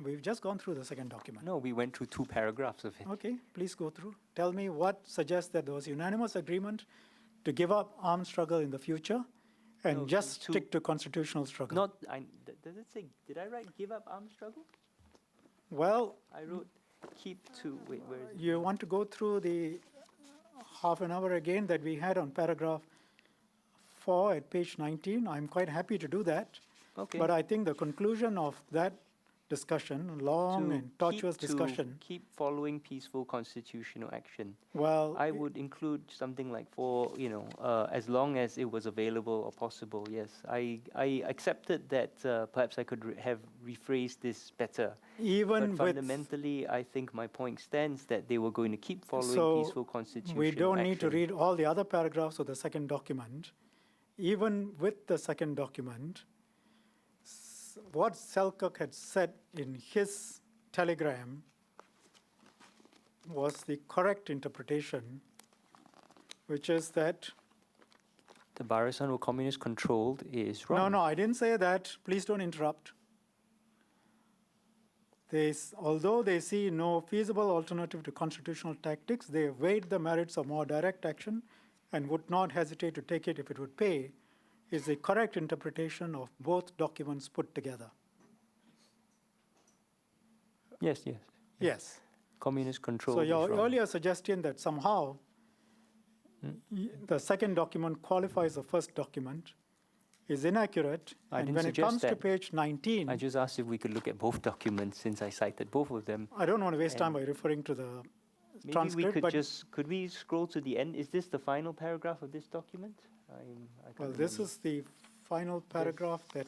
We've just gone through the second document. No, we went through 2 paragraphs of it. Okay, please go through. Tell me what suggests that there was unanimous agreement to give up armed struggle in the future and No, just to- stick to constitutional struggle. Not, does it say, did I write give up armed struggle? Well, I wrote keep to, wait, where is it? you want to go through the half an hour again that we had on paragraph 4 at page 19. I'm quite happy to do that. Okay. But I think the conclusion of that discussion, long and tortuous discussion, Keep following peaceful constitutional action. well, I would include something like as long as it was available or possible, yes. I accepted that perhaps I could have rephrased this better. even But with, fundamentally, I think my point stands that they were going to keep following So, peaceful constitutional we don't need to action. read all the other paragraphs of the second document. Even with the second document, what Selkirk had said in his telegram was the correct interpretation, which is that, The Barisan were communist controlled is wrong. no, I didn't say that. Please don't interrupt. Although they see no feasible alternative to constitutional tactics, they weighed the merits of more direct action and would not hesitate to take it if it would pay, is the correct interpretation of both documents put together. Yes. Yes. Communist control So is your wrong. earlier suggestion that somehow the second document qualifies the first document is inaccurate. I And didn't when it suggest comes to that. page 19, I just asked if we could look at both documents since I cited both of them. I don't want to waste time by referring to the Maybe transcript, we but could we scroll to the end? Is this the final paragraph of this document? I can't well, this remember. is the final paragraph that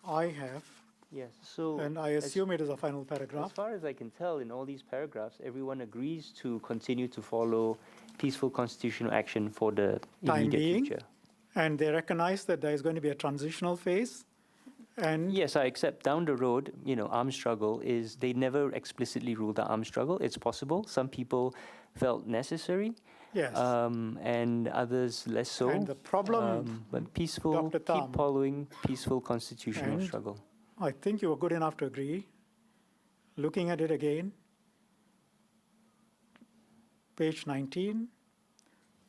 I have, Yes, so. and I as- assume it is a final As paragraph. far as I can tell, in all these paragraphs, everyone agrees to continue to follow peaceful constitutional action for the Time immediate being. future. And they recognize that there is going to be a transitional phase. And Yes, I accept down the road, armed struggle they never explicitly ruled out armed struggle. It's possible. Some people felt necessary, yes, and others less so. and the problem, But peaceful, Dr. Thum, keep following peaceful constitutional and struggle. I think you were good enough to agree. Looking at it again, page 19,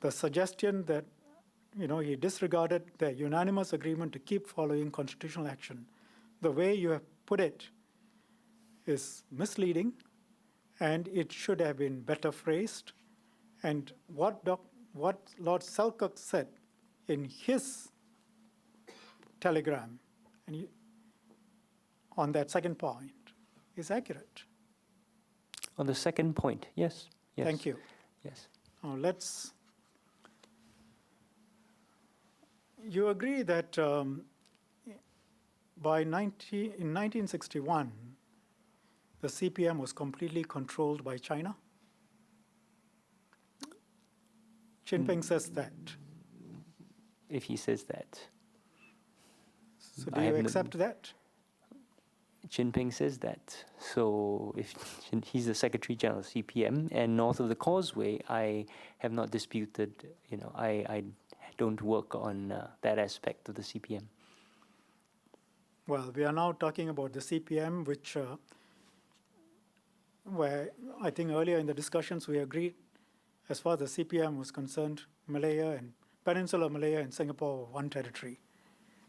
the suggestion that he disregarded the unanimous agreement to keep following constitutional action. The way you have put it is misleading, and it should have been better phrased. And what Lord Selkirk said in his telegram on that second point is accurate. On the second point, yes. Thank you. Yes. Now you agree that in 1961, the CPM was completely controlled by China? Jinping says that. If he says that. So do I you have no- accept that? Jinping says that. So if he's the Secretary General of CPM, and north of the Causeway, I have not disputed. I don't work on that aspect of the CPM. Well, we are now talking about the CPM, which, where I think earlier in the discussions we agreed, as far as the CPM was concerned, Malaya and Peninsular Malaya and Singapore were one territory.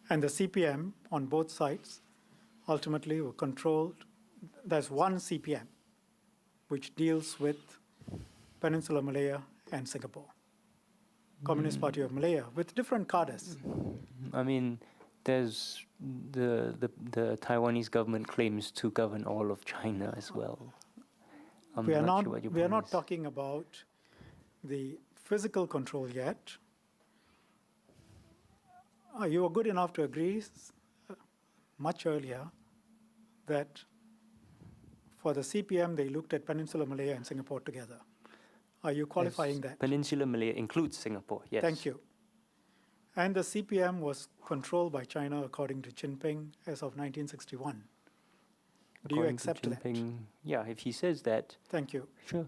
And the CPM on both sides ultimately were controlled. There's one CPM, which deals with Peninsular Malaya and Singapore. Communist Party of Malaya, with different cadres. I mean, there's the Taiwanese government claims to govern all of China as well. We are not sure what your we are point not is. talking about the physical control yet. You were good enough to agree much earlier that for the CPM, they looked at Peninsular Malaya and Singapore together. Are you qualifying Yes, that? Peninsular Malaya includes Singapore, yes. Thank you. And the CPM was controlled by China according to Jinping as of 1961. Do you According to accept that? Jinping, yeah, if he says that, Thank you. sure.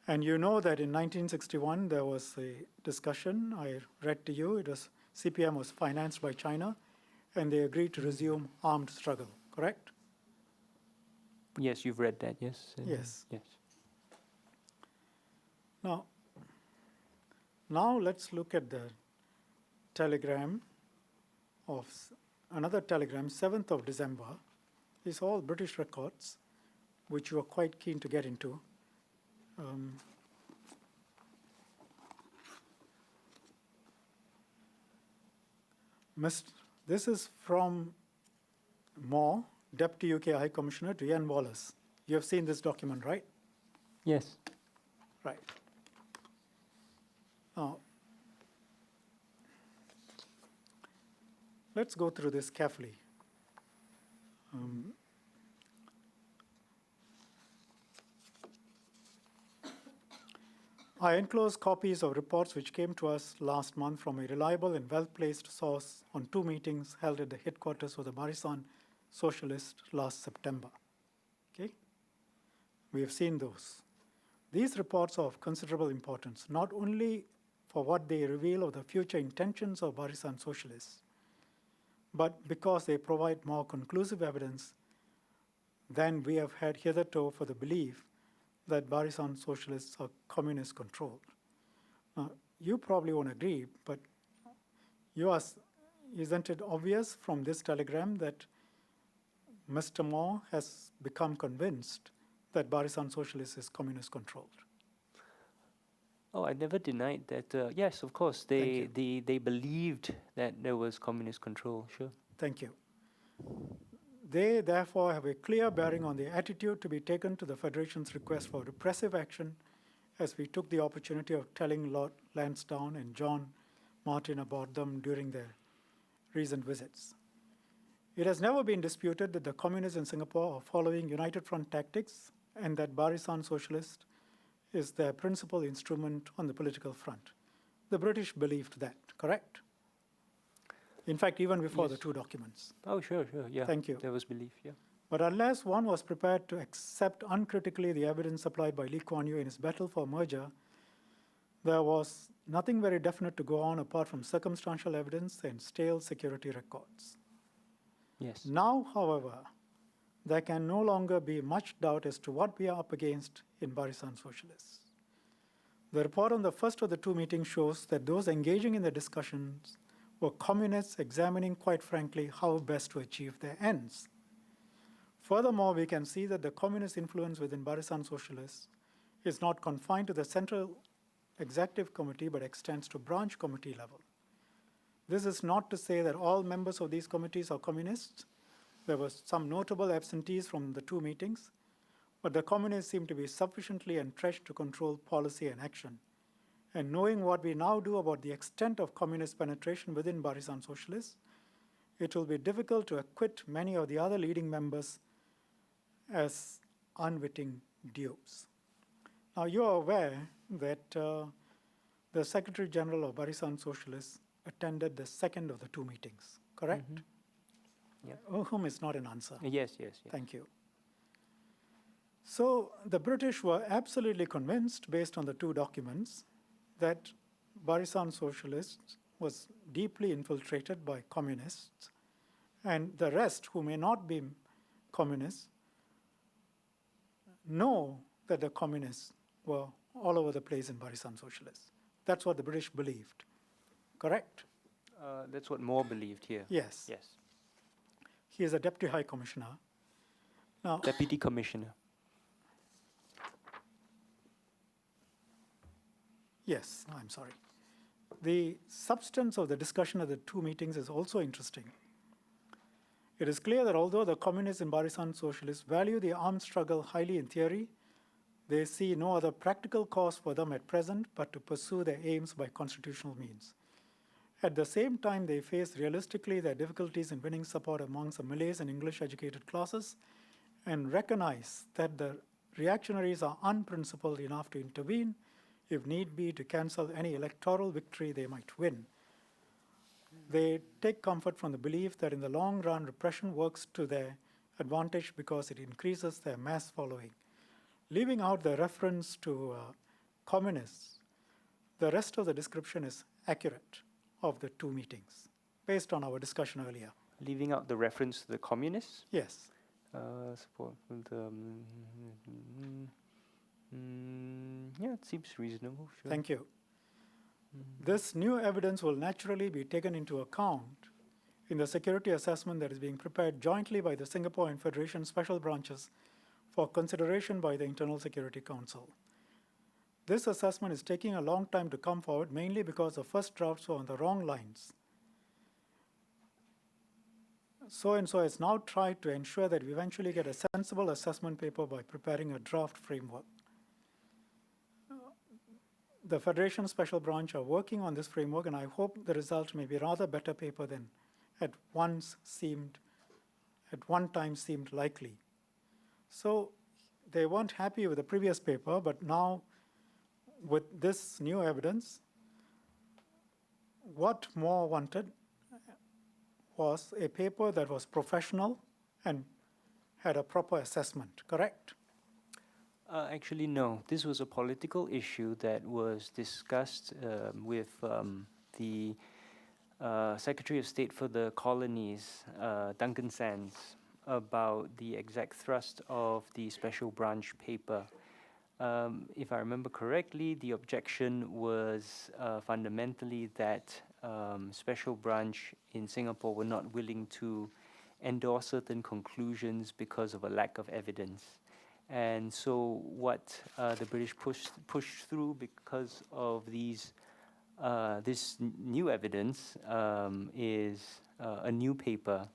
And you know that in 1961, there was a discussion I read to you. It was CPM was financed by China, and they agreed to resume armed struggle, correct? Yes, you've read that, yes? Yes. Yes. Now let's look at the telegram another telegram, 7th of December. These are all British records, which you are quite keen to get into. This is from Moore, Deputy UK High Commissioner to Ian Wallace. You have seen this document, right? Yes. Right. Now, let's go through this carefully. I enclose copies of reports which came to us last month from a reliable and well-placed source on 2 meetings held at the headquarters of the Barisan Socialists last September. Okay? We have seen those. These reports are of considerable importance, not only for what they reveal of the future intentions of Barisan Socialists, but because they provide more conclusive evidence than we have had hitherto for the belief that Barisan Socialists are communist controlled. Now, you probably won't agree, but isn't it obvious from this telegram that Mr. Moore has become convinced that Barisan Socialists is communist controlled? Oh, I never denied that. Yes, of course, they believed that there was communist control, sure. Thank you. They therefore have a clear bearing on the attitude to be taken to the Federation's request for repressive action, as we took the opportunity of telling Lord Lansdowne and John Martin about them during their recent visits. It has never been disputed that the communists in Singapore are following United Front tactics and that Barisan Socialist is their principal instrument on the political front. The British believed that, correct? In fact, even before the Yes. two documents. Oh, sure, yeah. Thank you. There was belief, yeah. But unless one was prepared to accept uncritically the evidence supplied by Lee Kuan Yew in his battle for merger, there was nothing very definite to go on apart from circumstantial evidence and stale security records. Yes. Now, however, there can no longer be much doubt as to what we are up against in Barisan Socialists. The report on the first of the two meetings shows that those engaging in the discussions were communists examining, quite frankly, how best to achieve their ends. Furthermore, we can see that the communist influence within Barisan Socialists is not confined to the Central Executive Committee, but extends to branch committee level. This is not to say that all members of these committees are communists. There were some notable absentees from the two meetings, but the communists seem to be sufficiently entrenched to control policy and action. And knowing what we now do about the extent of communist penetration within Barisan Socialists, it will be difficult to acquit many of the other leading members as unwitting dupes. Now, you are aware that the Secretary General of Barisan Socialists attended the second of the two meetings, correct? Whom is not an answer. Yes, yes, yes. Thank you. So the British were absolutely convinced, based on the two documents, that Barisan Socialists was deeply infiltrated by communists, and the rest, who may not be communists, know that the communists were all over the place in Barisan Socialists. That's what the British believed. Correct? That's what Moore believed here. Yes. Yes. He is a Deputy High Commissioner. Now, Deputy Commissioner. yes, I'm sorry. The substance of the discussion at the two meetings is also interesting. It is clear that although the communists and Barisan Socialists value the armed struggle highly in theory, they see no other practical cause for them at present but to pursue their aims by constitutional means. At the same time, they face realistically their difficulties in winning support amongst the Malays and English-educated classes and recognize that the reactionaries are unprincipled enough to intervene, if need be, to cancel any electoral victory they might win. They take comfort from the belief that in the long run, repression works to their advantage because it increases their mass following. Leaving out the reference to communists, the rest of the description is accurate of the two meetings, based on our discussion earlier. Leaving out the reference to the communists. Yes. Support from the. Yeah, it seems reasonable. Sure. Thank you. This new evidence will naturally be taken into account in the security assessment that is being prepared jointly by the Singapore and Federation special branches for consideration by the Internal Security Council. This assessment is taking a long time to come forward, mainly because the first drafts were on the wrong lines. So-and-so has now tried to ensure that we eventually get a sensible assessment paper by preparing a draft framework. The Federation Special Branch are working on this framework, and I hope the result may be rather better paper than at one time seemed likely. So they weren't happy with the previous paper, but now with this new evidence, what Moore wanted was a paper that was professional and had a proper assessment, correct? Actually, no. This was a political issue that was discussed with the Secretary of State for the Colonies, Duncan Sands, about the exact thrust of the special branch paper. If I remember correctly, the objection was fundamentally that special branch in Singapore were not willing to endorse certain conclusions because of a lack of evidence. And so what the British pushed through because of this new evidence is a new paper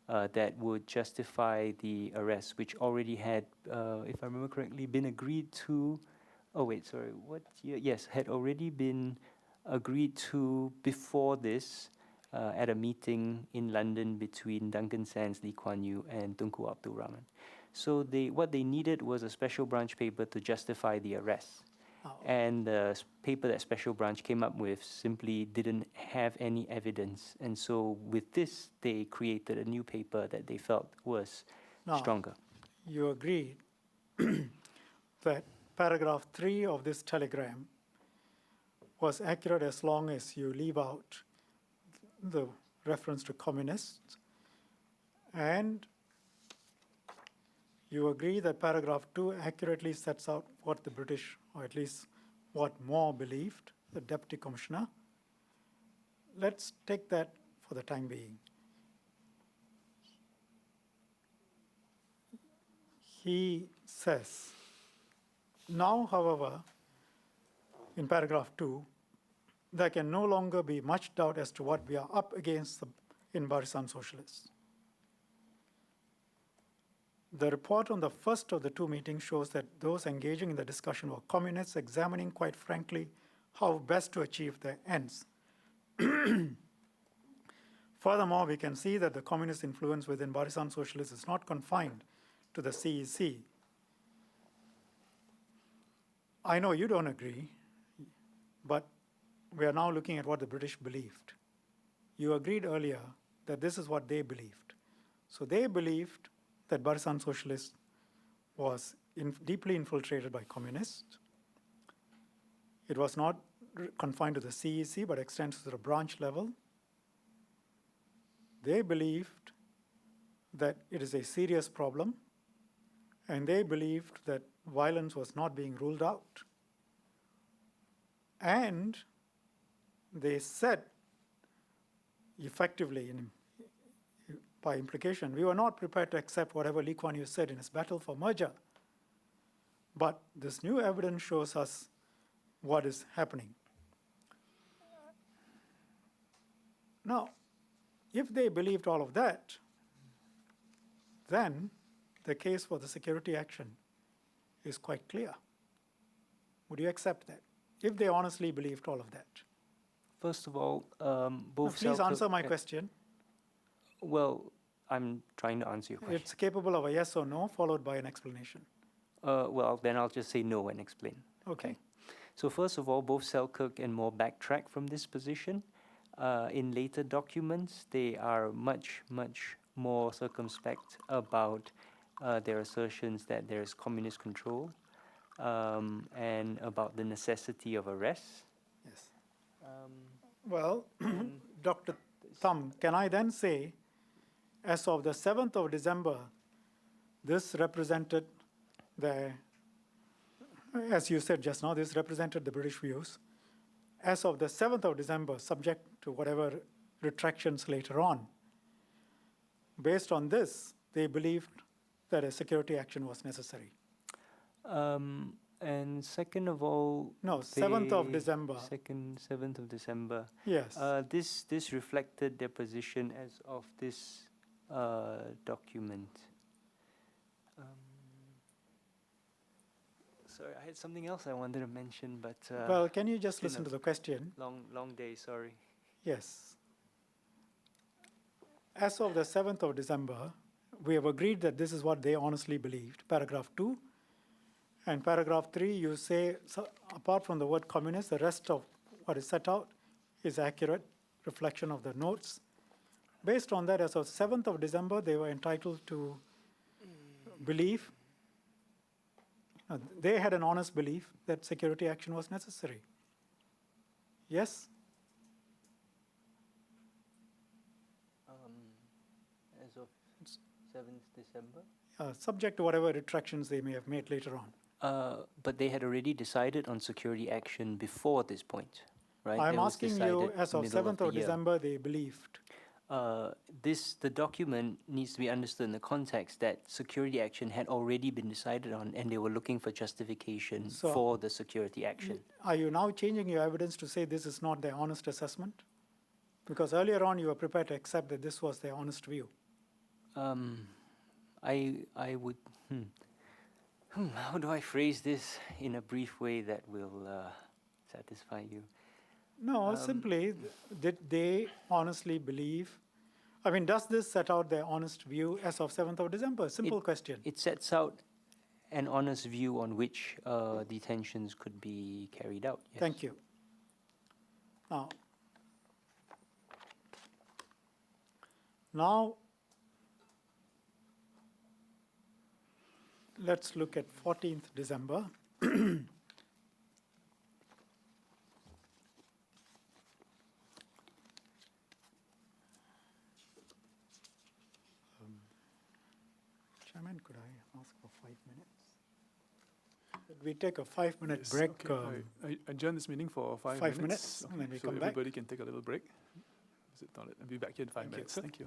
that would justify the arrest, which already had, if I remember correctly, been agreed to. Oh wait, sorry, what year? Yes, had already been agreed to before this at a meeting in London between Duncan Sands, Lee Kuan Yew, and Tunku Abdul Rahman. So what they needed was a special branch paper to justify the arrest. Oh. And the paper that special branch came up with simply didn't have any evidence. And so with this, they created a new paper that they felt was Now, stronger. You agreed that paragraph 3 of this telegram was accurate as long as you leave out the reference to communists, and you agree that paragraph 2 accurately sets out what the British, or at least what Moore believed, the Deputy Commissioner. Let's take that for the time being. He says, now, however, in paragraph 2, there can no longer be much doubt as to what we are up against in Barisan Socialists. The report on the first of the two meetings shows that those engaging in the discussion were communists examining, quite frankly, how best to achieve their ends. Furthermore, we can see that the communist influence within Barisan Socialists is not confined to the CEC. I know you don't agree, but we are now looking at what the British believed. You agreed earlier that this is what they believed. So they believed that Barisan Socialist was deeply infiltrated by communists. It was not confined to the CEC, but extends to the branch level. They believed that it is a serious problem, and they believed that violence was not being ruled out. And they said, effectively, by implication, we were not prepared to accept whatever Lee Kuan Yew said in his battle for merger. But this new evidence shows us what is happening. Now, if they believed all of that, then the case for the security action is quite clear. Would you accept that? If they honestly believed all of that. First of all, Now, both please Selkirk answer my and- question. Well, I'm trying to answer your question. It's capable of a yes or no, followed by an explanation. Well, then I'll just say no and explain. Okay. So first of all, both Selkirk and Moore backtrack from this position. In later documents, they are much, much more circumspect about their assertions that there is communist control and about the necessity of arrests. Yes. Well, Dr. Thum, can I then say, as of the 7th of December, this represented as you said just now, this represented the British views. As of the 7th of December, subject to whatever retractions later on, based on this, they believed that a security action was necessary. And second of all, No, 7th of December. 7th of December. Yes. This reflected their position as of this document. Sorry, I had something else I wanted to mention, but Well, can you just been listen a to the question? long day. Sorry. Yes. As of the 7th of December, we have agreed that this is what they honestly believed, paragraph 2. And paragraph 3, you say, so apart from the word communist, the rest of what is set out is accurate reflection of the notes. Based on that, as of 7th of December, they were entitled to believe. They had an honest belief that security action was necessary. Yes? As of 7th December. Subject to whatever retractions they may have made later on. But they had already decided on security action before this point, right? I'm That was asking you, decided as of middle 7th the of year. December, they believed. The document needs to be understood in the context that security action had already been decided on, and they were looking for justification So- for the security action. Are you now changing your evidence to say this is not their honest assessment? Because earlier on, you were prepared to accept that this was their honest view. I would. How do I phrase this in a brief way that will satisfy you? No, simply, did they honestly believe? I mean, does this set out their honest view as of 7th of December? Simple question. It sets out an honest view on which detentions could be carried out. Yes. Thank you. Now, let's look at 14th December. Chairman, could I ask for 5 minutes? Could we take a 5-minute Yes, break? okay. I adjourn this meeting for 5 5 minutes. minutes, and then we so come back. everybody can take a little break. Is it not? I'll be back here in 5 Thank you. minutes. Thank you.